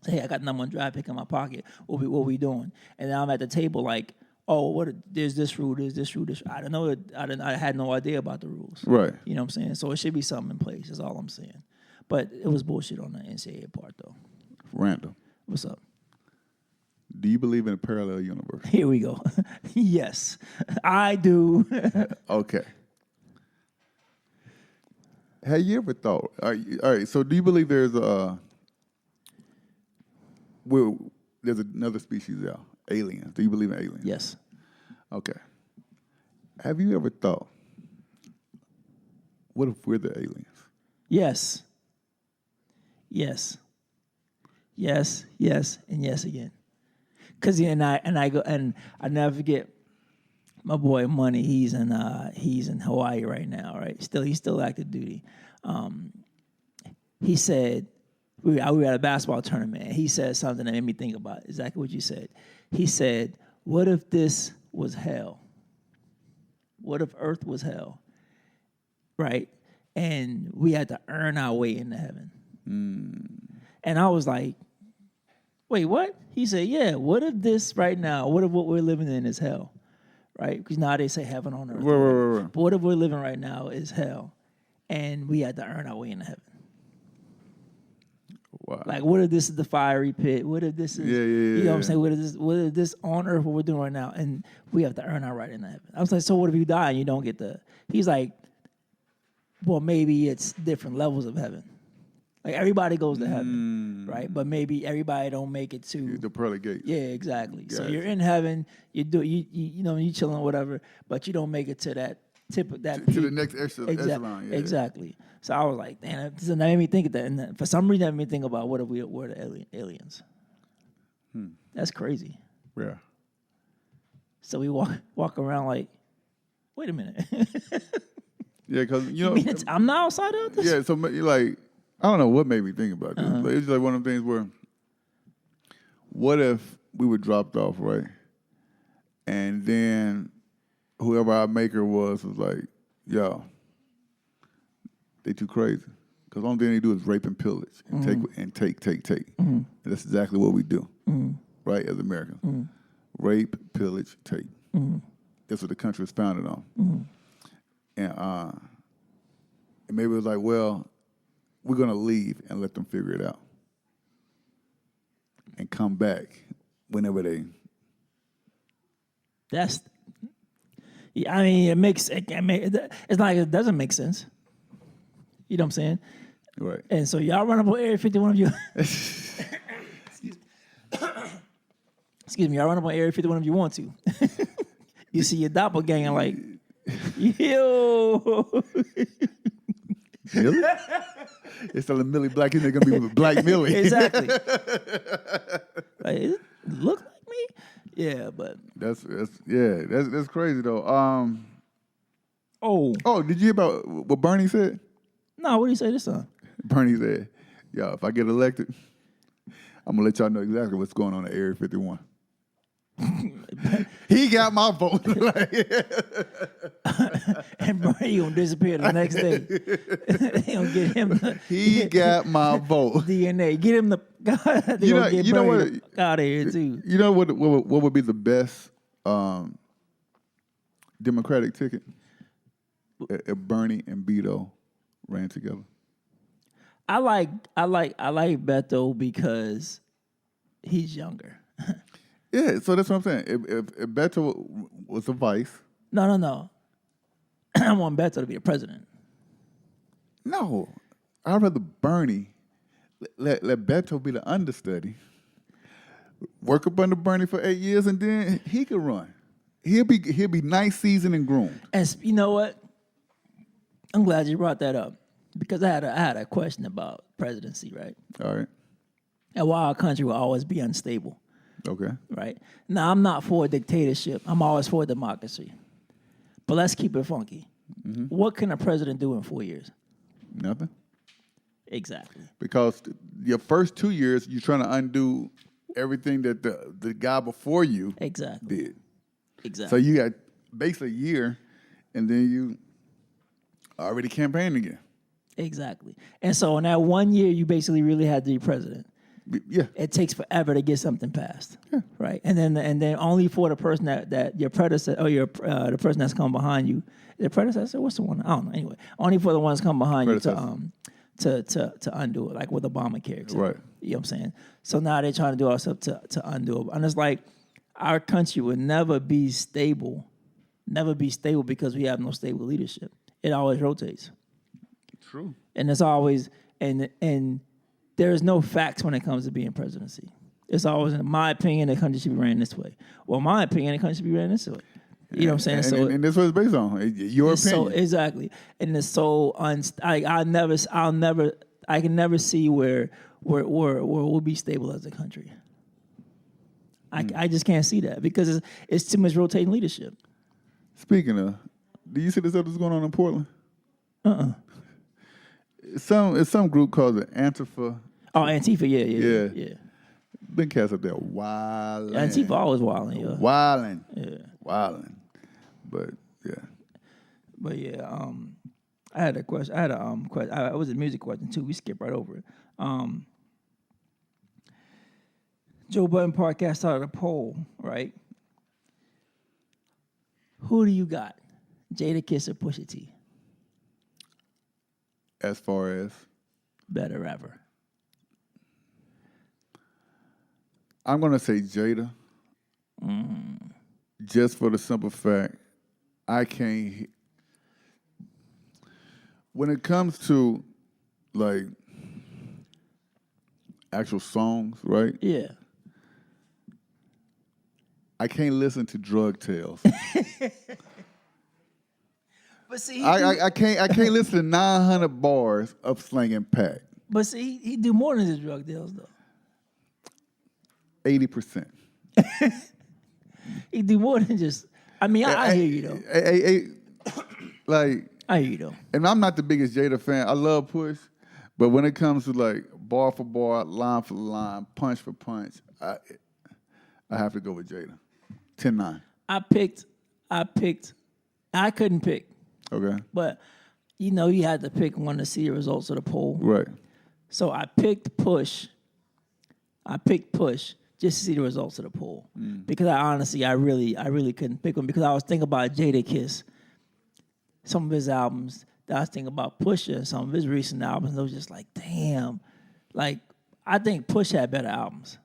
Say, hey, I got number one drive pick in my pocket. What we doing? And now I'm at the table like, oh, there's this rule, there's this rule, this. I don't know. I had no idea about the rules. Right. You know what I'm saying? So it should be something in place. That's all I'm saying. But it was bullshit on the NCAA part though. Random. What's up? Do you believe in a parallel universe? Here we go. Yes, I do. Okay. Have you ever thought? All right. So, do you believe there's another species out? Aliens. Do you believe in aliens? Yes. Okay. Have you ever thought, what if we're the aliens? Yes. Yes. Yes. Yes. And yes again. Cause I never forget my boy Money. He's in Hawaii right now. Right. He's still active duty. He said we were at a basketball tournament. And he said something that made me think about exactly what you said. He said, "What if this was hell? What if Earth was hell? Right? And we had to earn our way into heaven." And I was like, wait, what? He said, yeah, what if this right now, what if what we're living in is hell? Right? Because now they say heaven on earth. Right. But what if we're living right now is hell? And we had to earn our way into heaven. Wow. Like, what if this is the fiery pit? What if this is, you know what I'm saying? What if this on earth, what we're doing right now, and we have to earn our right into heaven? I was like, so what if you die and you don't get he's like, well, maybe it's different levels of heaven. Like, everybody goes to heaven, right? But maybe everybody don't make it to The pearly gates. Yeah, exactly. So Gotcha. you're in heaven, you chilling or whatever, but you don't make it to that tip of that To the peak. next echelon. Yeah. Exactly. So I was like, damn, that made me think of that. And for some reason, that made me think about what if we were the aliens. That's crazy. Yeah. So we walk around like, wait a minute. Yeah, because I'm not outside of this? Yeah, so like, I don't know what made me think about this. But it's like one of the things where, what if we were dropped off, right? And then whoever our maker was like, yo, they too crazy. Because the only thing they do is rape and pillage and take. And that's exactly what we do, right, as Americans. Rape, pillage, take. That's what the country was founded on. And maybe it was like, well, we're going to leave and let them figure it out and come back whenever they. That's. Yeah, I mean, it's not like it doesn't make sense. You know what I'm saying? Right. And so y'all run up on Area 51 of you. Excuse me, y'all run up on Area 51 if you want to. You see your doppelganger like, yo. Millie? It's telling Millie Black, he's going to be with Black Millie. Exactly. Like, it look like me? Yeah, but. That's crazy though. Oh, did you hear about what Bernie said? No, what do you say this time? Bernie said, yo, if I get elected, I'm going to let y'all know exactly what's going on at Area 51. He got my vote. And Bernie gonna disappear the next day. They gonna get him. He got my vote. DNA. Get him the. You know what? Out of here too. You know what would be the best Democratic ticket? If Bernie and Beto ran together. I like Beto because he's younger. Yeah, so that's what I'm saying. If Beto was a vice. No. I want Beto to be the president. No. I'd rather Bernie let Beto be the understudy. work up under Bernie for 8 years, and then he could run. He'll be nice, seasoned, and groomed. And you know what? I'm glad you brought that up because I had a question about presidency, right? All right. And why our country will always be unstable, Okay. right? Now, I'm not for a dictatorship. I'm always for democracy. But let's keep it funky. What can a president do in 4 years? Nothing. Exactly. Because your first 2 years, you're trying to undo everything that the guy before you Exactly. did. So Exactly. you got basically a year, and then you already campaigned again. Exactly. And so in that 1 year, you basically really had to be president. Yeah. It takes forever to get something passed, right? And then only for the person that your predecessor or the person that's come behind you, the predecessor. What's the one? I don't know. Anyway, only for the ones come behind you to undo it, like with Obamacare, Right. You know what I'm saying? So now they're trying to do all stuff to undo it, and it's like our country would never be stable because we have no stable leadership. It always rotates. True. And it's always and there's no facts when it comes to being presidency. It's always, in my opinion, the country should be ran this way. Well, my opinion, the country should be ran this way. You know what I'm saying? And that's what it's based on. Your opinion. So exactly, and it's so I can never see where we'll be stable as a country. I just can't see that because it's too much rotating leadership. Speaking of, do you see this stuff that's going on in Portland? It's some group called the Antifa. Oh, Antifa, yeah. Been cats up there wilding. Antifa always wilding, yeah. Wilding. Yeah. Wilding. But yeah. But yeah, I had a question. I had a question. It was a music question too. We skipped right over it. Joe Budden podcast started a poll, right? Who do you got? Jadakiss or Pusha T? As far as Better rapper. I'm gonna say Jada. Just for the simple fact, I can't. When it comes to like actual songs, right? Yeah. I can't listen to drug tales. But see, I can't listen to 900 bars of slanging pack. But see, he do more than his drug deals though. 80%. He do more than just. I mean, I hear you though. Like, I hear you though. and I'm not the biggest Jada fan. I love Push, but when it comes to like bar for bar, line for line, punch for punch, I have to go with Jada. 10-9. I couldn't pick, Okay. but you had to pick one to see the results of the poll. Right. So I picked Push. Just to see the results of the poll because I really couldn't pick one because I was thinking about Jadakiss, some of his albums. I was thinking about Pusha and some of his recent albums. It was just like, damn, like I think Push had better albums.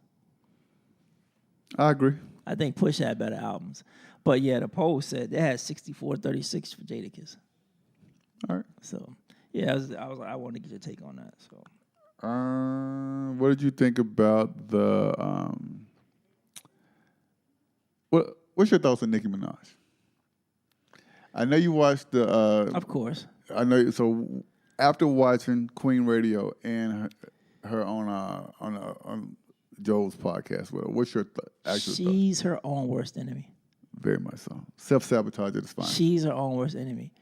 I agree. I think Push had better albums, but yeah, the poll said they had 64-36 for Jadakiss. All right. So yeah, I wanted to get your take on that. So. What did you think about the? What's your thoughts on Nicki Minaj? I know you watched the. Of course. I know. So after watching Queen Radio and her on Joe's podcast, what's your actual thought? She's her own worst enemy. Very much so. Self-sabotage at its finest. She's her own worst enemy.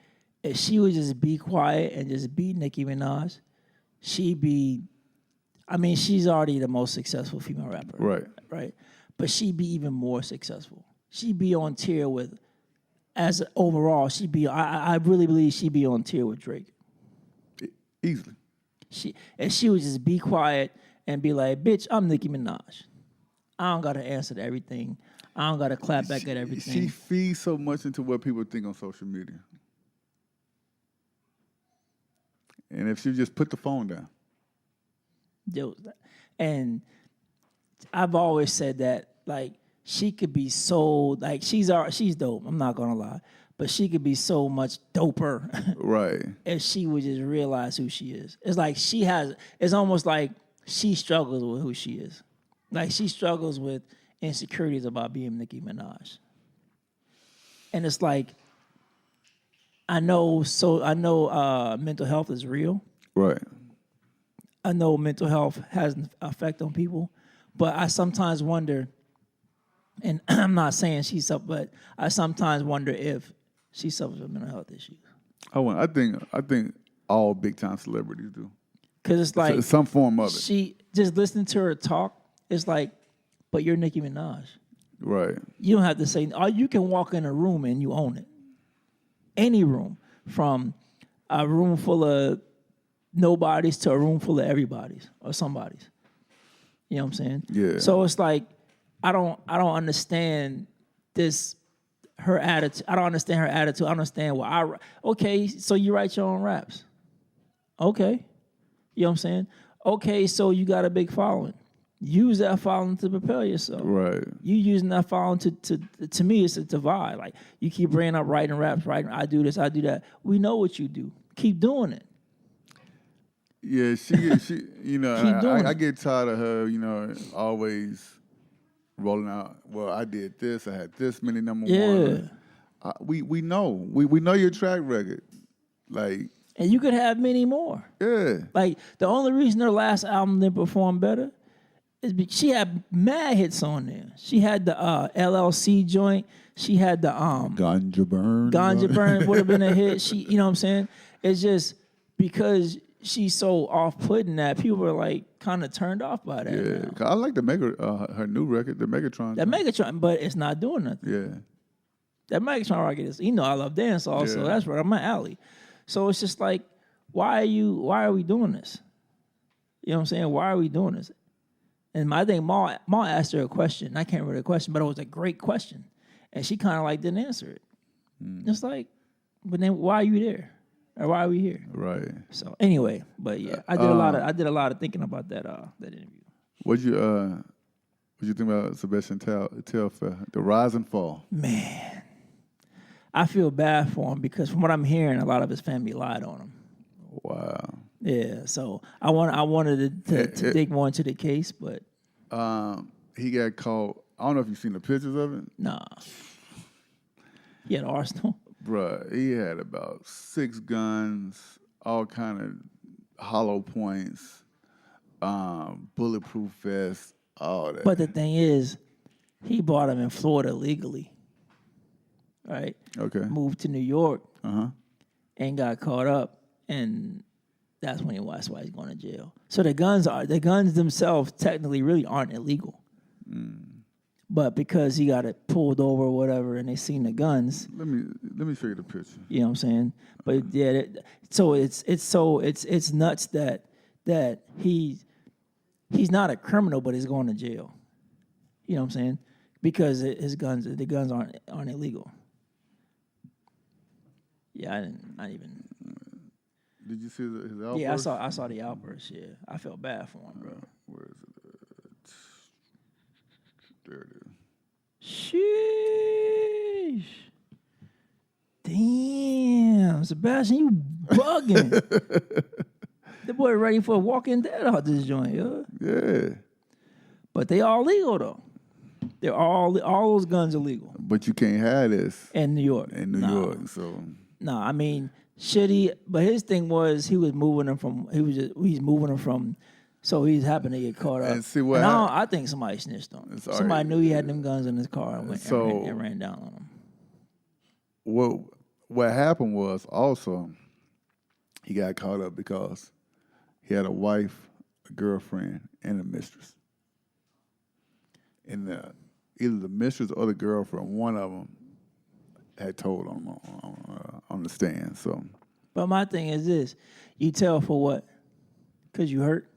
If she would just be quiet and just be Nicki Minaj, she'd be. I mean, she's already the most successful female rapper. Right. Right. But she'd be even more successful. She'd be on tier with, as overall, she'd be. I really believe she'd be on tier with Drake. Easily. If she would just be quiet and be like, "Bitch, I'm Nicki Minaj. I don't gotta answer to everything. I don't gotta clap back at everything." She feeds so much into what people think on social media. And if she just put the phone down. And I've always said that, like, she could be so, like, she's dope, I'm not gonna lie, but she could be so much doper Right. if she would just realize who she is. It's like it's almost like she struggles with who she is. Like she struggles with insecurities about being Nicki Minaj. And it's like, I know mental health is real. Right. I know mental health has an effect on people, but I sometimes wonder, and I'm not saying she's up, but I sometimes wonder if she suffers from mental health issues. I think all big time celebrities do. Because it's like Some form of it. she just listening to her talk. It's like, but you're Nicki Minaj. Right. You don't have to say. Or you can walk in a room and you own it. Any room, from a room full of nobodies to a room full of everybody's or somebody's. You know what I'm saying? Yeah. So it's like I don't understand this. Her attitude. I don't understand her attitude. I don't understand why okay, so you write your own raps. Okay. You know what I'm saying? Okay, so you got a big following. Use that following to propel yourself. Right. You using that following to me, it's a divide. Like, you keep bringing up writing raps, I do this, I do that. We know what you do. Keep doing it. Yeah, she you know, Keep doing I it. get tired of her, you know, always rolling out, well, I did this, I had this many number one. We know. We know your track record. Like, And you could have many more. yeah. Like, the only reason her last album didn't perform better is because she had mad hits on there. She had the LLC joint. She had the Ganja Burn. Ganja Burn would have been a hit. She, you know what I'm saying? It's just because she's so off-putting that people are like kind of turned off by that. Yeah, now. 'cause I like the her new record, the Megatron. That Megatron, but it's not doing nothing. Yeah. That Megatron record is, you know, I love dance also. Yeah. That's right up my alley. So it's just like, why are we doing this? You know what I'm saying? Why are we doing this? And I think Ma asked her a question. I can't remember the question, but it was a great question. And she kind of like didn't answer it. It's like, but then why are you there? Or why are we here? Right. So anyway, but yeah, I did a lot of thinking about that interview. What'd you think about Sebastian Telfair, the rise and fall? Man, I feel bad for him because from what I'm hearing, a lot of his family lied on him. Wow. Yeah, so I wanted to dig more into the case, but He got caught. I don't know if you've seen the pictures of it. nah. He had Arsenal. Bruh, he had about 6 guns, all kind of hollow points, bulletproof vests, all that. But the thing is, he bought them in Florida legally, right? Okay. Moved to New York Uh-huh. and got caught up, and that's why he's going to jail. So the guns themselves technically really aren't illegal. But because he got it pulled over or whatever, and they seen the guns, Let me show you the picture. you know what I'm saying? But yeah, so it's nuts that he's not a criminal, but he's going to jail. You know what I'm saying? Because the guns aren't illegal. Yeah, I didn't even. Did you see his outburst? Yeah, I saw the outburst. Yeah, I felt bad for him, bro. Where is it? There it is. Sheesh. Damn, Sebastian, you bugging. The boy ready for a Walking Dead out this joint, yo. Yeah. But they all legal though. They're all those guns are legal But you can't have this in New York. in New York. So No, I mean, shitty. But his thing was he's moving them from. So he's happened to get caught up. And see what I think somebody snitched on him. It's Somebody already- knew he had them guns in his car and So- ran down on him. what happened was also he got caught up because he had a wife, a girlfriend, and a mistress. And either the mistress or the girlfriend, one of them had told him on the stand. So But my thing is this: you tell for what? Because you hurt,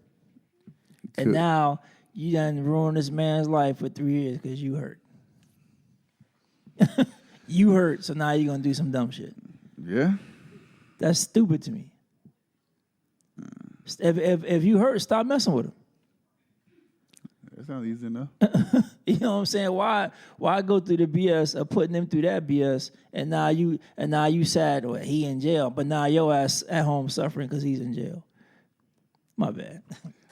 and Could- now you done ruined this man's life for 3 years because you hurt. You hurt, so now you're gonna do some dumb shit. yeah, That's stupid to me. If you hurt, stop messing with him. that's not easy enough. You know what I'm saying? Why go through the BS of putting them through that BS, and now you sad, well, he in jail, but now your ass at home suffering because he's in jail. My bad.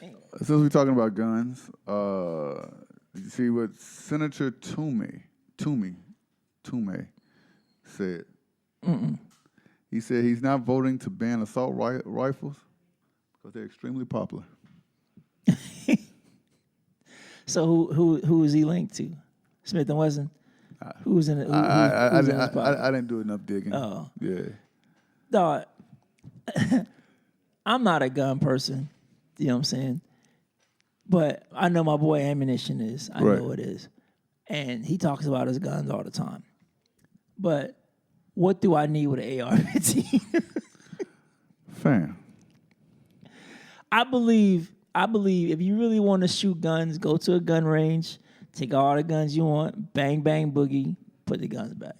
Anyway. Since we're talking about guns, did you see what Senator Toomey said? He said he's not voting to ban assault rifles because they're extremely popular. So who is he linked to? Smith and Wesson. Who's in it? I didn't do enough digging. Oh, Yeah. dog. I'm not a gun person. You know what I'm saying? But I know my boy Ammunition is. I know it is. And he talks about his guns all the time. But what do I need with an AR-15? Fam. I believe if you really want to shoot guns, go to a gun range, take all the guns you want, bang, bang, boogie, put the guns back.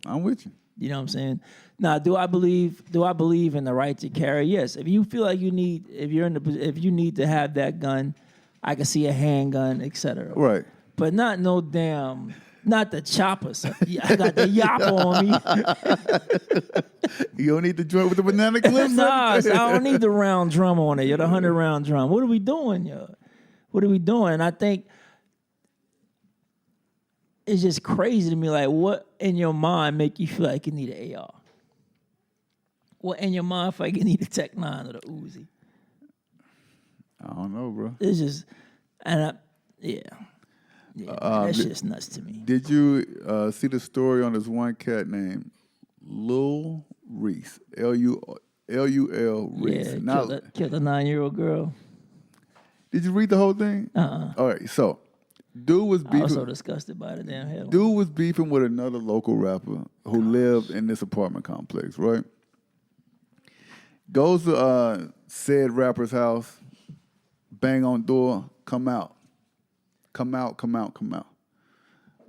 I'm with you. You know what I'm saying? Now, do I believe in the right to carry? Yes. If you feel like if you need to have that gun, I can see a handgun, etc. Right. But not the choppers. I got the yapper on me. You don't need the joint with the banana clips? Nah, I don't need the round drum on it. You're the 100-round drum. What are we doing, yo? What are we doing? And I think it's just crazy to me. Like, what in your mind make you feel like you need an AR? What in your mind feel like you need a Tech 9 or the Uzi? I don't know, bro. It's just, that shit's nuts to me. Did you see the story on this one cat named Lul Reese? L-U-L Reese. Yeah, killed a 9-year-old girl. Did you read the whole thing? All right, so dude was beefing. I was so disgusted by the damn hell. Dude was beefing with another local rapper who lived in this apartment complex, right? Goes to said rapper's house, bang on door, come out.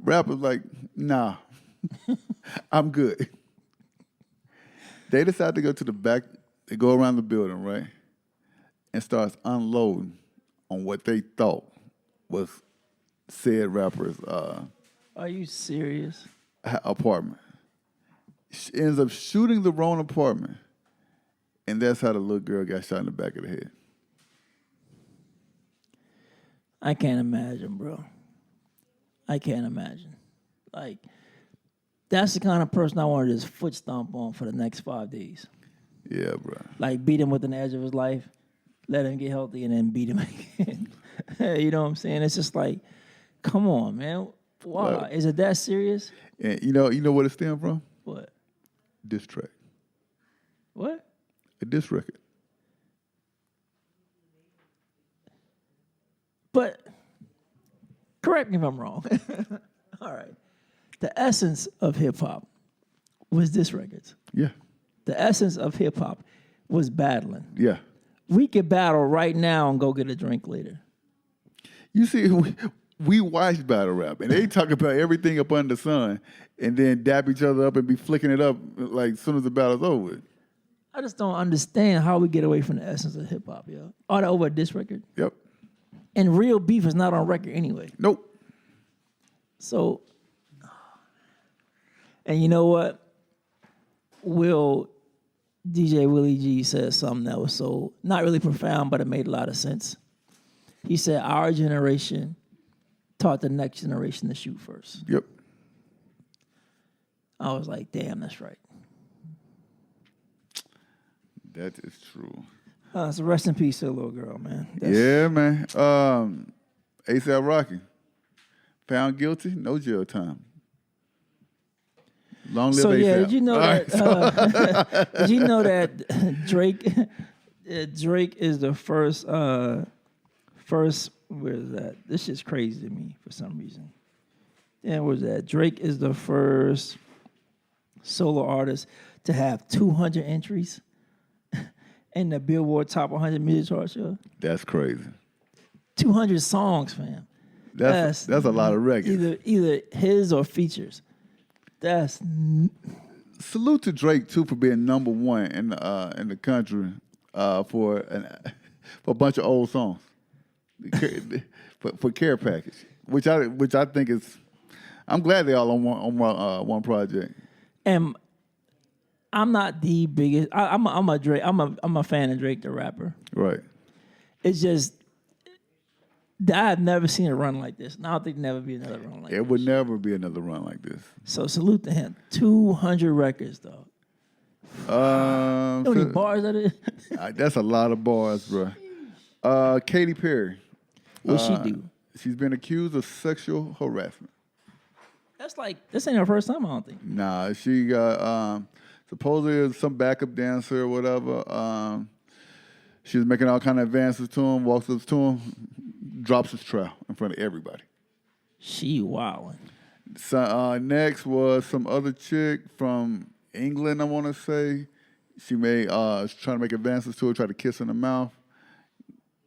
Rapper's like, nah, I'm good. They decide to go to the back, they go around the building, right? And starts unloading on what they thought was said rapper's Are you serious? apartment. Ends up shooting the wrong apartment. And that's how the little girl got shot in the back of the head. I can't imagine, bro. I can't imagine. Like, that's the kind of person I want to just foot stomp on for the next 5 days. Yeah, bro. Like, beat him with an edge of his life, let him get healthy, and then beat him again. You know what I'm saying? It's just like, come on, man. Why? Is it that serious? And you know what it stemmed from? What? Diss track. What? A diss record. But correct me if I'm wrong. All right. The essence of hip hop was diss records. Yeah. The essence of hip hop was battling. Yeah. We could battle right now and go get a drink later. You see, we watch battle rap, and they talk about everything up under the sun, and then dap each other up and be flicking it up like as soon as the battle's over. I just don't understand how we get away from the essence of hip hop, yo. All that over a diss record. Yep. And real beef is not on record anyway. Nope. So, and you know what? DJ Willie G said something that was so, not really profound, but it made a lot of sense. He said, our generation taught the next generation to shoot first. Yep. I was like, damn, that's right. That is true. So rest in peace to the little girl, man. Yeah, man. A$AP Rocky. Found guilty, no jail time. Long live so A$AP. yeah, did you know that? Did you know that Drake is the first? Where is that? This shit's crazy to me for some reason. Yeah, where's that? Drake is the first solo artist to have 200 entries in the Billboard Top 100 Music Chart show. That's crazy. 200 songs, fam. That's a lot of records. Either his or features. Salute to Drake too for being number one in the country for a bunch of old songs for Care Package, which I think is. I'm glad they all on one project. And I'm not the biggest. I'm a Drake. I'm a fan of Drake the rapper. Right. It's just I've never seen a run like this. And I don't think there'll never be another run like this. It would never be another run like this. So salute to him. 200 records, though. How many bars that is? That's a lot of bars, bro. Katy Perry. What she do? She's been accused of sexual harassment. That's like, this ain't her first time, I don't think. Nah, she got supposedly some backup dancer or whatever. She was making all kind of advances to him, walks up to him, drops his trowel in front of everybody. She wildin'. So, next was some other chick from England, I want to say. She trying to make advances to her, try to kiss her in the mouth.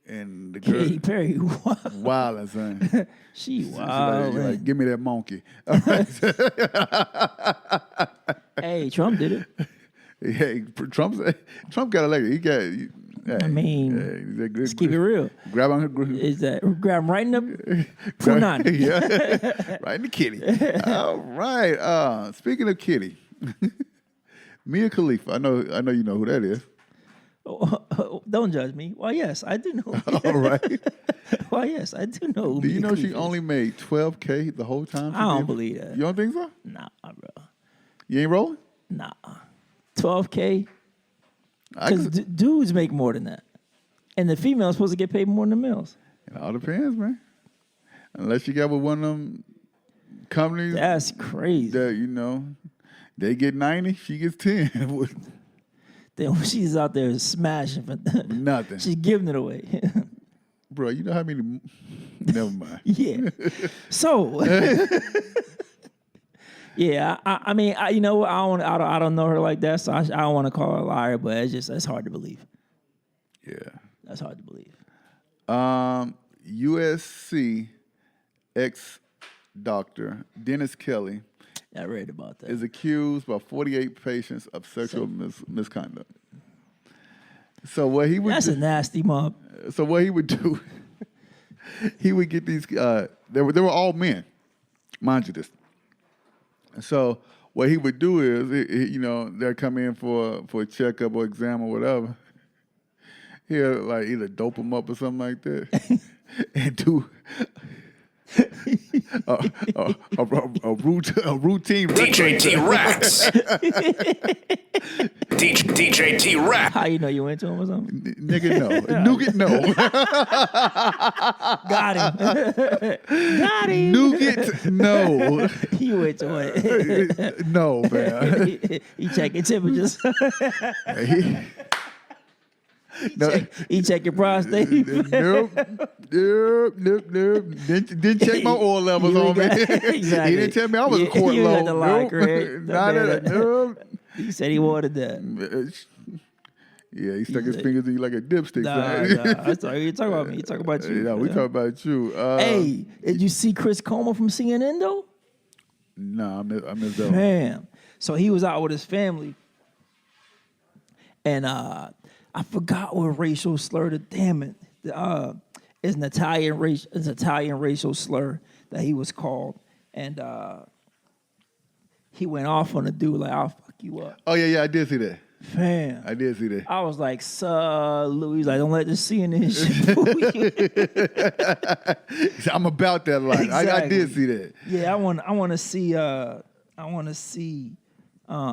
And the girl, Katy Perry, wildin', son. She She's wildin'. like, give me that monkey. All right. Hey, Trump did it. Hey, Trump got elected. He got. I mean, let's keep it real. Grab on her. Is that grab him right in the punani? Yeah, right in the kitty. All right. Speaking of kitty, Mia Khalifa. I know you know who that is. Don't judge me. Well, yes, I do know. All right. Well, yes, I do know. Do you know she Khalifa only made $12K the whole time? I don't believe that. You don't think so? Nah, bro. You ain't rolling? Nah. 12K? I Because could- dudes make more than that. And the female's supposed to get paid more than the males. It all depends, man. Unless you got with one of them companies That's crazy. that, they get 90, she gets 10. Then when she's out there smashing for Nothing. she's giving it away. Bro, you know how many... Never mind. Yeah. So, yeah, I mean, you know what? I don't know her like that, so I don't want to call her a liar, but that's hard to believe. Yeah. That's hard to believe. USC ex-doctor Dennis Kelly I read about that. is accused by 48 patients of sexual misconduct. So what he would That's do, a nasty mob. So what he would do, he would get these. They were all men, mind you this. So what he would do is, they'll come in for a checkup or exam or whatever. He'll like either dope them up or something like that, and do a routine. DJ T Rex. DJ T Rex. How you know you went to him or something? Nigga, no. Nougat, no. Got him. Got him. Nougat, no. You went to it. No, man. He checking temperatures. He check your prostate. Nope. Didn't check my oil levels You on me. exactly. He didn't tell me I was a quart you low. had to lie, Nope. Craig. Not at nope. He said he wanted that. Yeah, he stuck his fingers in you like a dipstick. Nah. I thought you talking about me. You talking about you. Yeah, we talk about you. Hey, did you see Chris Como from CNN though? Nah, I missed that one. Damn. So he was out with his family, and I forgot what racial slur. Damn it. It's an Italian racial slur that he was called, and he went off on a dude like, "I'll fuck you up." Oh, yeah, I did see that. Fam. I did see that. I was like, Louis, like, don't let this CNN shit fool you. I'm about that life. I Exactly. did see that. Yeah, I want to see. I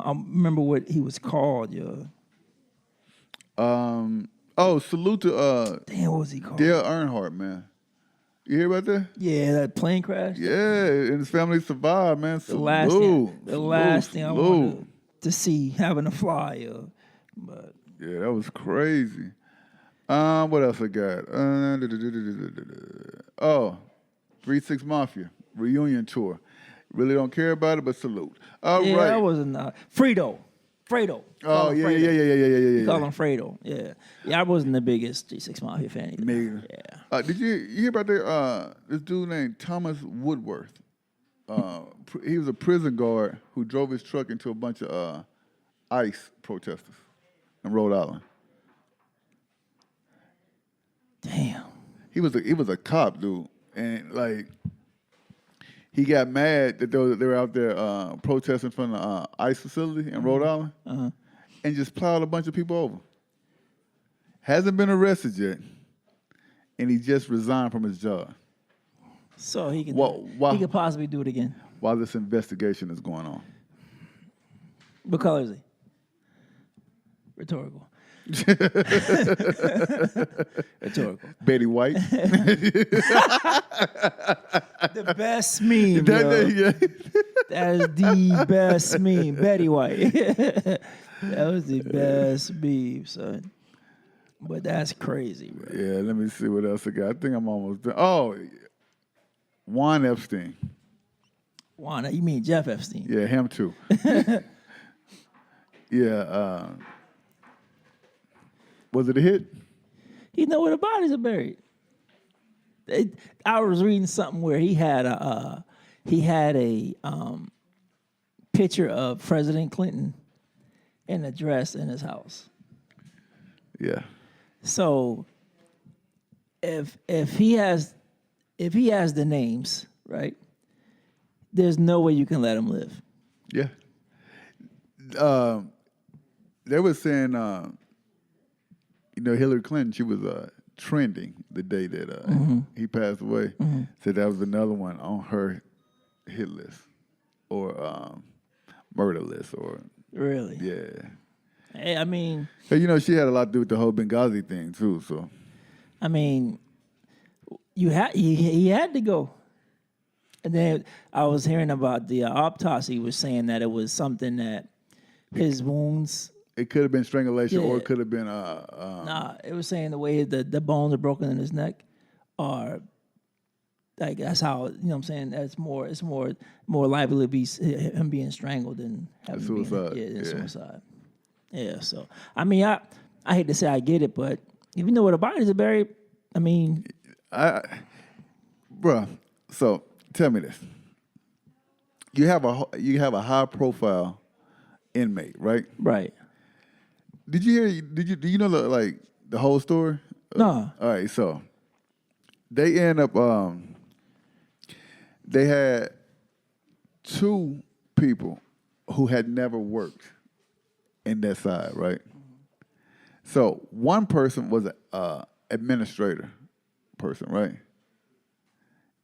remember what he was called. Yeah. Salute to Damn, what was he called? Dale Earnhardt, man. You hear about that? Yeah, that plane crash. Yeah, and his family survived, man. The last thing I wanted to see having a fly. But yeah, that was crazy. What else I got? 3-6 Mafia reunion tour. Really don't care about it, but salute. All yeah, right. that wasn't Fredo. Oh yeah, yeah. Call him Fredo. Yeah, I wasn't the biggest G6 Mafia fan either. Me. Yeah. Did you hear about this dude named Thomas Woodworth? He was a prison guard who drove his truck into a bunch of ICE protesters in Rhode Island. Damn. He was a cop, dude, and like he got mad that they were out there protesting from the ICE facility in Rhode Island, and just plowed a bunch of people over. Hasn't been arrested yet, and he just resigned from his job So he can Why- he could possibly do it again. while this investigation is going on. What color is he? Rhetorical. Rhetorical. Betty White. The best meme, yo. That is the best meme. Betty White. That was the best meme, son. But that's crazy, bro. Yeah, let me see what else I got. I think I'm almost done. Oh, Juan Epstein. Juan, you mean Jeff Epstein? Yeah, him too. Yeah. Was it a hit? He know where the bodies are buried. I was reading something where he had a picture of President Clinton in a dress in his house. Yeah. So if he has the names, right, there's no way you can let him live. Yeah. They were saying, Hillary Clinton, she was trending the day that he passed away. Said that was another one on her hit list or murder list or Really? yeah. Hey, I mean, So, she had a lot to do with the whole Benghazi thing too. So he had to go. And then I was hearing about the autopsy was saying that it was something that his wounds. it could have been strangulation or Yeah. it could have been Nah, it was saying the way the bones are broken in his neck are like that's how you know what I'm saying. That's more. It's more likely to be him being strangled than having suicide. Than suicide. Yeah. So I mean, I hate to say I get it, but if you know where the bodies are buried, I mean, bruh. So tell me this: you have a high profile inmate, right? right? Did you hear? Do you know the whole story? No. All right, so they end up. They had two people who had never worked in that side, right? So one person was an administrator person, right?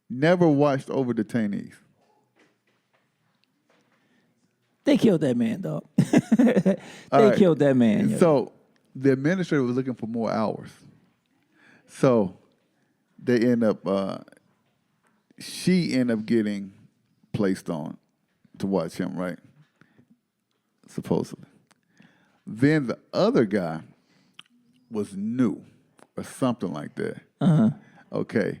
Never watched over detainees. They killed that man, dog. They killed that man. Yo. So the administrator was looking for more hours. So they end up, she ended up getting placed on to watch him, right? Supposedly. Then the other guy was new or something like that. Uh-huh. Okay.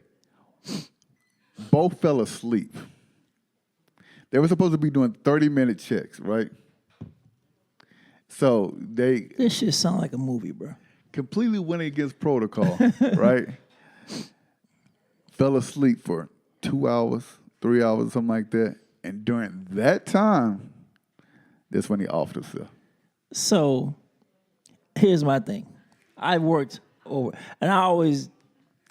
Both fell asleep. They were supposed to be doing 30-minute checks, right? So they This shit sound like a movie, bro. completely went against protocol, right? Fell asleep for 2 hours, 3 hours, something like that. And during that time, that's when he offed himself. So here's my thing. I've worked over, and I always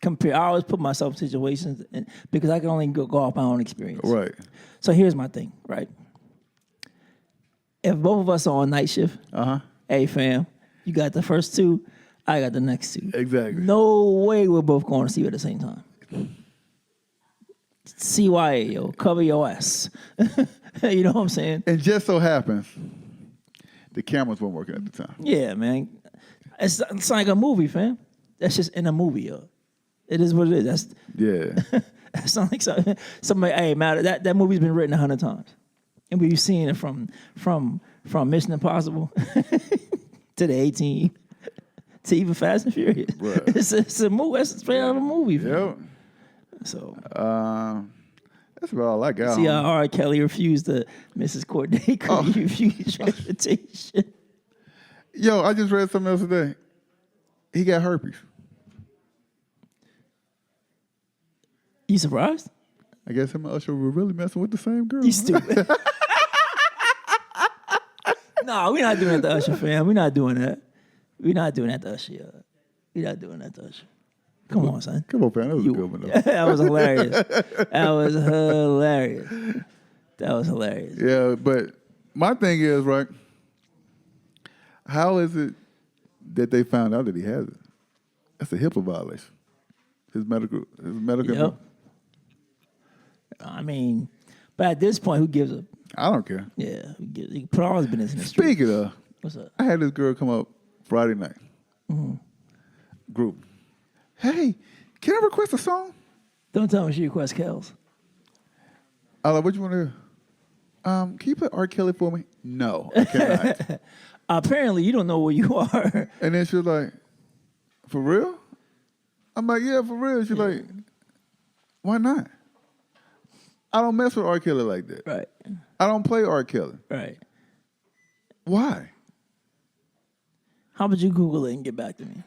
compare. I always put myself in situations because I can only go off my own experience. Right. So here's my thing, right? If both of us are on night shift, hey fam, you got the first two, I got the next two. Exactly. No way we're both going to sleep at the same time. CYA, yo, cover your ass. You know what I'm saying? And just so happens, the cameras weren't working at the time. Yeah, man. It's like a movie, fam. That's just in a movie, yo. It is what it is. That's Yeah. That sounds like somebody. Hey, man, that movie's been written 100 times, and we've seen it from Mission Impossible to the 18 to even Fast and Furious. Right. It's a movie. It's straight out of a movie. Yep. So That's about all I got. see how R. Kelly refused to Mrs. Corday. He refused transportation. Yo, I just read something else today. He got herpes. You surprised? I guess him and Usher were really messing with the same girl. You stupid. No, we're not doing that to Usher, fam. We're not doing that. We're not doing that to Usher. Yo. We're not doing that to Usher. Come on, son. Come on, fam. That was a good one, though. That was hilarious. That was hilarious. That was hilarious. Yeah, but my thing is, right, how is it that they found out that he has it? That's a HIPAA violation. His medical. Yep. I mean, but at this point, who gives a? I don't care. Yeah, who gives, he put all his business in the street. Speaking of, What's up? I had this girl come up Friday night. Group. Hey, can I request a song? Don't tell me she requests Kells. I like, what you want to hear? Can you play R. Kelly for me? No, I cannot. Apparently, you don't know where you are. And then she was like, for real? I'm like, yeah, for real. She's like, why not? I don't mess with R. Kelly like that. Right. I don't play R. Kelly. Right. Why? How about you Google it and get back to me?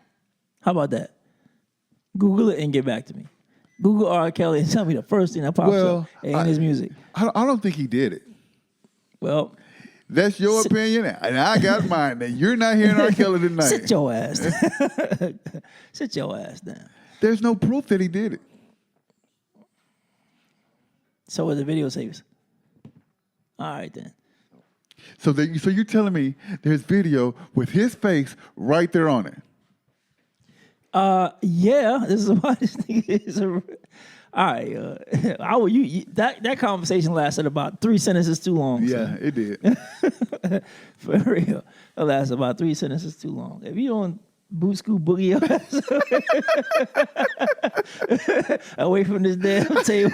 How about that? Google it and get back to me. Google R. Kelly and tell me the first thing that pops up in his music. I don't think he did it. Well, that's your opinion, and I got mine. And you're not hearing R. Kelly tonight. sit your ass down. Sit your ass down. There's no proof that he did it. So are the videotapes. All right, then. So you're telling me there's video with his face right there on it? Yeah, this is why this thing is all right. That conversation lasted about 3 sentences too long. Yeah, it did. For real. It lasted about 3 sentences too long. If you don't boot scoot boogie your ass away from this damn table.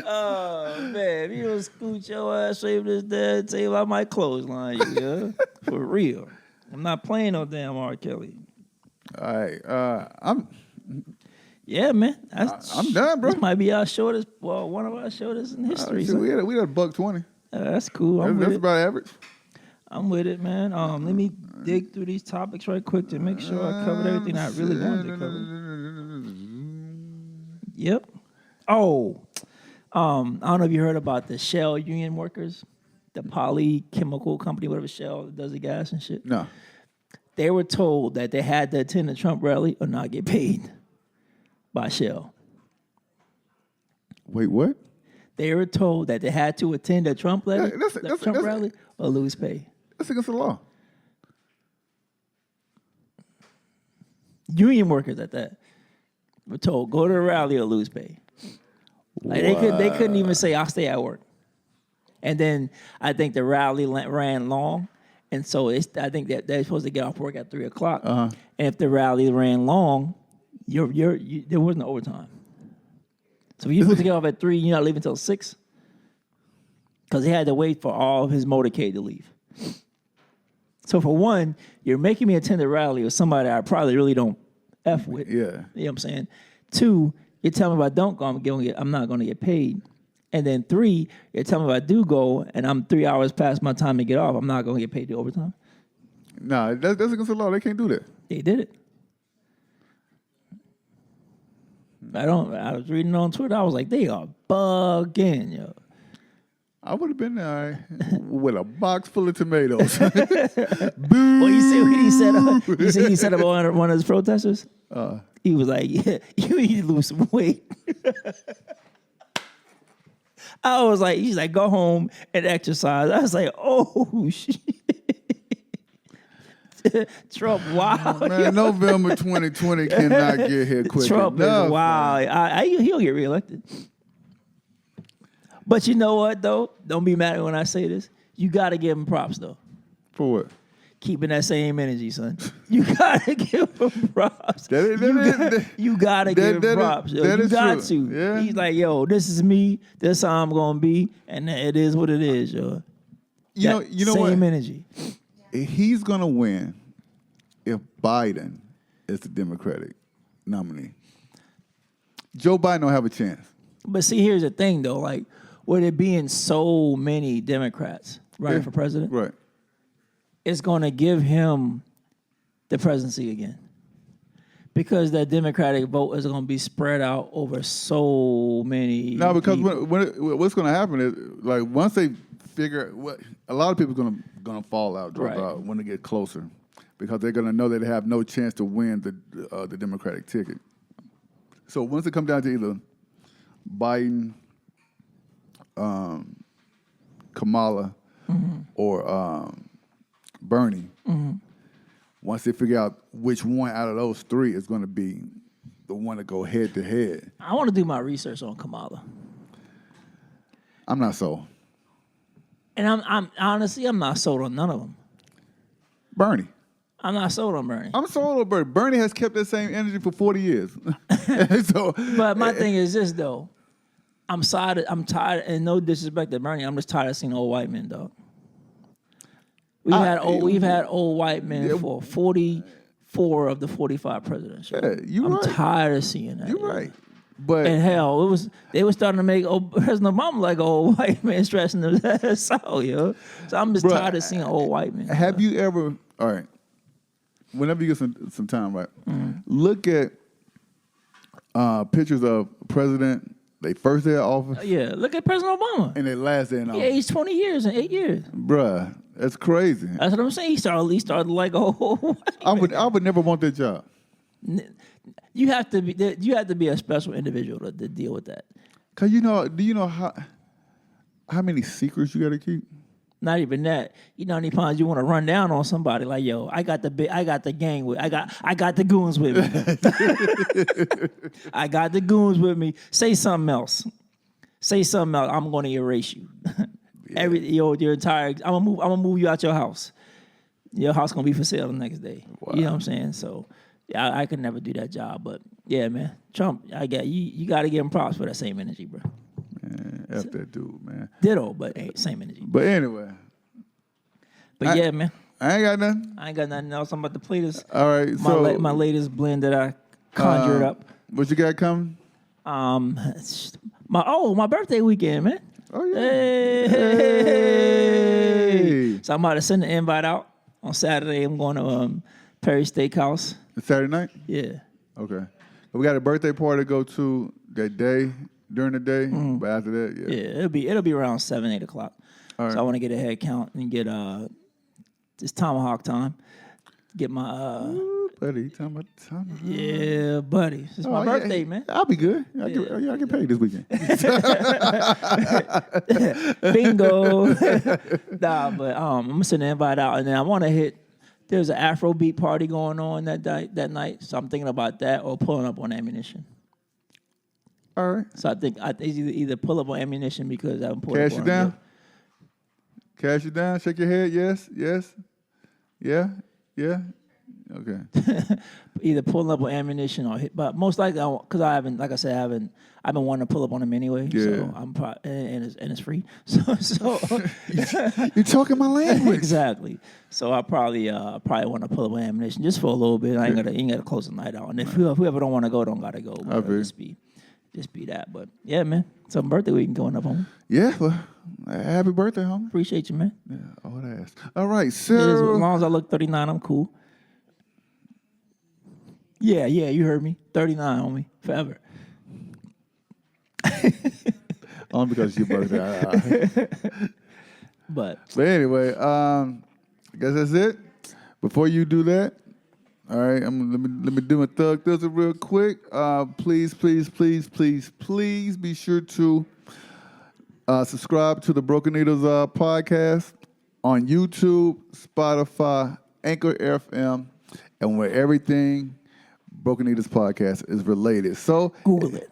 Oh man, if you don't scoot your ass away from this damn table, I might clothesline you, yeah? For real. I'm not playing no damn R. Kelly. All right, I'm man. I'm done, bro. This might be our shortest, one of our shortest in history. We had $1.20. That's cool. That's about average. I'm with it, man. Let me dig through these topics right quick to make sure I covered everything I really wanted to cover. Yep. Oh, I don't know if you heard about the Shell union workers, the poly chemical company, whatever Shell that does the gas and shit. No. They were told that they had to attend the Trump rally or not get paid by Shell. Wait, what? They were told that they had to attend the Trump rally, rally or lose pay. That's against the law. Union workers at that were told go to the rally or lose pay. Like they couldn't even say I'll stay at work. And then I think the rally ran long, and so I think that they're supposed to get off work at 3:00. And if the rally ran long, there wasn't overtime. So if you're supposed to get off at 3, you're not leaving until 6, because they had to wait for all of his motorcade to leave. So for one, you're making me attend a rally with somebody I probably really don't F with. Yeah. You know what I'm saying? 2, you're telling me if I don't go, I'm not going to get paid. And then 3, you're telling me if I do go and I'm 3 hours past my time to get off, I'm not going to get paid the overtime. No, that's against the law. They can't do that. They did it. I was reading on Twitter. I was like, they are bugging, yo. I would have been there with a box full of tomatoes. Well, you see what he set up? You see he set up one of his protesters? He was like, yeah, you need to lose some weight. I was like, he's like, go home and exercise. I was like, oh, shit. Trump, wow. Man, November 2020 cannot get here quick Trump enough. is wow. He'll get reelected. But you know what, though? Don't be mad when I say this. You got to give him props, though. For what? Keeping that same energy, son. You got to give him props. You got to give him props. Yo. You got to. Yeah. He's like, yo, this is me. This is how I'm going to be. And it is what it is, yo. You know what? Same energy. He's going to win if Biden is the Democratic nominee. Joe Biden don't have a chance. But see, here's the thing, though. Like, with it being so many Democrats running for president, Right. it's going to give him the presidency again. Because that Democratic vote is going to be spread out over so many No, because people. what's going to happen is, like, once they figure what a lot of people are going to fall out, drop Right. out when they get closer, because they're going to know that they have no chance to win the Democratic ticket. So once it comes down to either Biden, Kamala, or Bernie, once they figure out which one out of those three is going to be the one to go head to head. I want to do my research on Kamala. I'm not sold. And I'm honestly, I'm not sold on none of them. Bernie. I'm not sold on Bernie. I'm sold on Bernie. Bernie has kept that same energy for 40 years. But my thing is this, though. I'm tired, and no disrespect to Bernie, I'm just tired of seeing old white men, dog. We've had old white men for 44 of the 45 presidents. Yeah, I'm right. tired of seeing that. You're right. But and hell, they were starting to make President Obama like an old white man stressing his ass out, yo. So I'm just tired of seeing old white men. Have you ever? All right. Whenever you get some time, right? Look at pictures of president. They first day of office. Yeah, look at President Obama. And they last day in office. Yeah, he's 20 years and 8 years. Bruh, that's crazy. That's what I'm saying. He started like a whole white man. I would never want that job. You have to be a special individual to deal with that. Cause do you know how many secrets you got to keep? Not even that. You know how many times you want to run down on somebody like, yo, I got the gang with, I got the goons with me. I got the goons with me. Say something else. I'm going to erase you. Yeah. Your entire. I'm gonna move you out your house. Your house gonna be for sale the next day. Wow. You know what I'm saying? So. Yeah, I could never do that job, but yeah, man, Trump. I get you got to give him props for that same energy, bro. Man, F that dude, man. Ditto, but hey, same energy. But anyway. But yeah, man. I ain't got nothing. I ain't got nothing else. I'm about to play this. All right, my latest blend that I conjured up. What you got coming? My birthday weekend, man. Oh yeah. Hey. So I'm about to send the invite out on Saturday. I'm going to Perry Steakhouse. Saturday night? Yeah. Okay. We got a birthday party to go to that day, during the day, but after that, yeah. Yeah, it'll be around 7, 8 o'clock. All right. So I want to get a head count and get this tomahawk time. Get my Ooh, buddy, you talking about the tomahawk? Yeah, buddy. It's my birthday, man. I'll be good. I get paid this weekend. Bingo. Nah, but I'm gonna send the invite out, and then I want to hit. There's an Afrobeat party going on that night, so I'm thinking about that or pulling up on ammunition. All right. So I think either pull up on ammunition because I haven't pulled Cash up you on down. Cash you down. Shake your head. Yes. Yeah. Okay. Either pulling up on ammunition or hit, but most likely because I haven't, like I said, I've been wanting to pull up on them anyway. Yeah. So I'm probably and it's free. So you're talking my language. Exactly. So I probably want to pull up on ammunition just for a little bit. I ain't gotta close the night out. And if whoever don't want to go, don't gotta go. Just be that. But yeah, man. Some birthday week going up, homie. Yeah. Well, happy birthday, homie. Appreciate you, man. Yeah. Oh, that's all right. So as long as I look 39, I'm cool. Yeah, you heard me. 39, homie, forever. Only because it's your birthday. But anyway, I guess that's it. Before you do that, all right, let me do my thug thizzle real quick. Please be sure to subscribe to the Broken Needles podcast on YouTube, Spotify, Anchor FM, and where everything Broken Needles podcast is related. So Google it.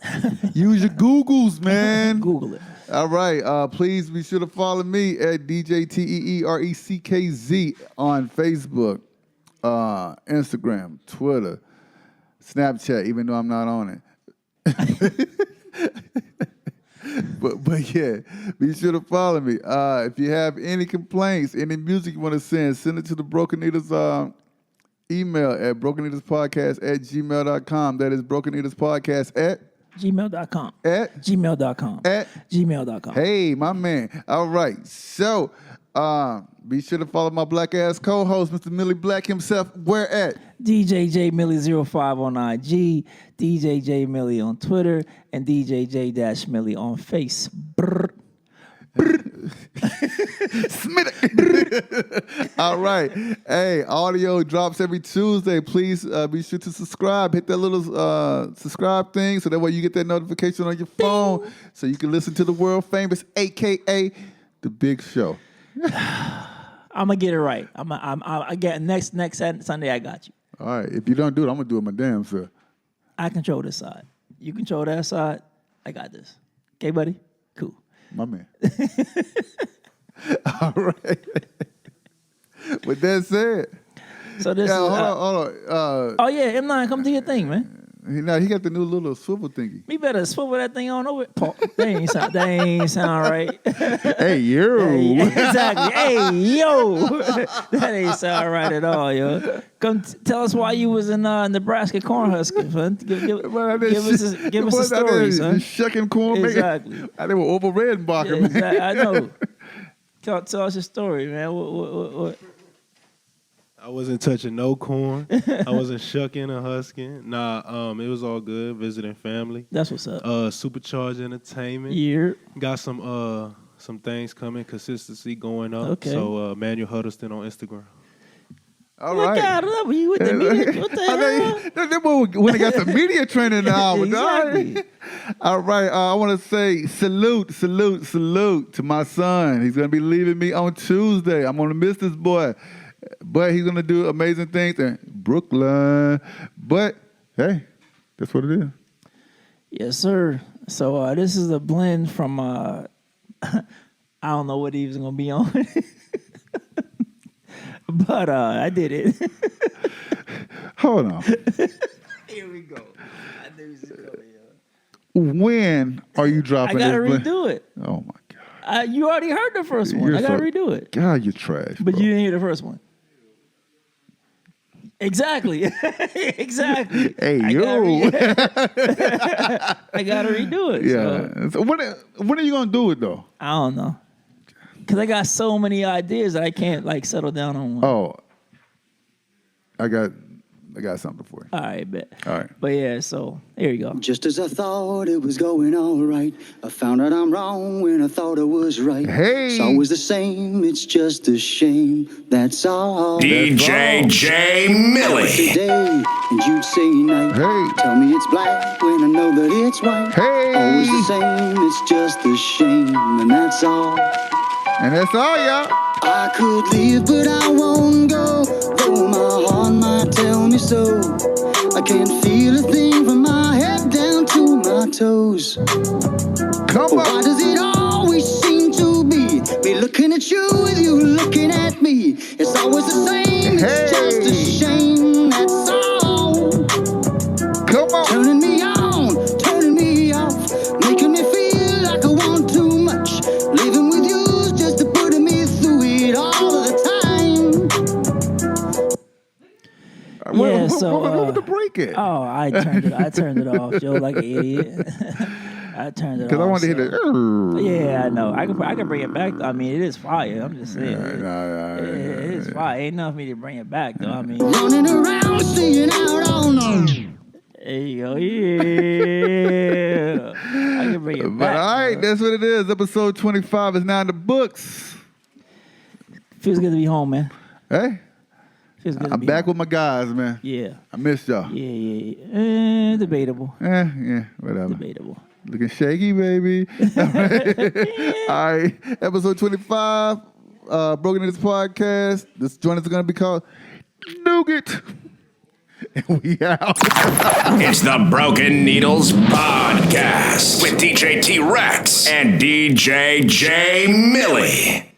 Use your Googles, man. Google it. All right. Please be sure to follow me at DJTEERECKZ on Facebook, Instagram, Twitter, Snapchat, even though I'm not on it. But yeah, be sure to follow me. If you have any complaints, any music you want to send it to the Broken Needles email at brokenneedlespodcast@gmail.com. That is brokenneedlespodcast at gmail.com. At gmail.com. At gmail.com. Hey, my man. All right. So be sure to follow my black ass co-host, Mr. Millie Black himself. Where at? DJ Millie 05 on IG, DJ J Millie on Twitter, and DJ J-Millie on Face. Brr. All right. Hey, audio drops every Tuesday. Please be sure to subscribe. Hit that little subscribe thing so that way you get that notification on your phone so you can listen to the world famous, a.k.a. The Big Show. I'm gonna get it right. I get next Sunday. I got you. All right. If you don't do it, I'm gonna do it my damn self. I control this side. You control that side. I got this. Okay, buddy. Cool. My man. All right. With that said, So this hold is. on. Oh yeah, M9, come do your thing, man. He got the new little swivel thingy. Me better swivel that thing on over. Paul, that ain't sound right. Hey, you. Hey, exactly. Hey, yo. That ain't sound right at all, yo. Come tell us why you was in Nebraska Cornhuskers, son. Give us a story, son. Shucking corn, Exactly. Man. They were over Redenbacher, Yeah, man. exactly. I know. Tell us your story, man. What? I wasn't touching no corn. I wasn't shucking or husking. Nah, it was all good. Visiting family. That's what's up. Supercharged entertainment. Yeah. Got some things coming. Consistency going up. Okay. So Manuel Huddleston on Instagram. All Look right. out of you with the media. What the hell? When they got the media training now. Exactly. All right. I want to say salute to my son. He's going to be leaving me on Tuesday. I'm going to miss this boy. But he's going to do amazing things in Brooklyn. But, hey, that's what it is. Yes, sir. So this is a blend from, I don't know what he was going to be on. But I did it. Hold on. Here we go. I knew he was going to When are you dropping I got to this? redo it. Oh, my God. You already heard the first one. I got to redo it. God, you're trash. But bro. you didn't hear the first one. Exactly. Exactly. Hey, I gotta redo it. Yeah. So when are you going to do it, though? I don't know. Because I got so many ideas that I can't, settle down on one. Oh, I got something for you. All right, bet. All right. But yeah, so here you go. Just as I thought it was going all right, I found out I'm wrong when I thought I was right. Hey. It's always the same, it's just a shame, that's all. DJ J Millie. Today, and you'd say night. Hey. Tell me it's black when I know that it's white. Hey. Always the same, it's just a shame, and that's all. And that's all, y'all. I could leave, but I won't go. Though my heart might tell me so. I can't feel a thing from my head down to my toes. Come Why on. does it always seem to be me looking at you with you looking at me? It's always the same, it's just a shame, that's all. Come on. Turning me on, turning me off, making me feel like I want too much. Living with you's just to putting me through it all of the time. Yeah, so, What the break at? Oh, I turned it off, Joe, like an idiot. I turned it off. Because I wanted to hear so- the. Yeah, I know. I can bring it back. I mean, it is fire. I'm just saying. It is fire. Ain't enough for me to bring it back, though. I mean, Running around, seeing out all night. there you go. Yeah. I can bring it But back. all right, that's what it is. Episode 25 is now in the books. Feels good to be home, man. Hey, Feels good to I'm be back home. with my guys, man. Yeah. I missed y'all. Yeah. Debatable. Yeah, whatever. Debatable. Looking shaky, baby. All right. Episode 25, Broken Needles Podcast. This joint is going to be called Nougat. And we out. It's the Broken Needles Podcast with DJ T Rex and DJ J Millie.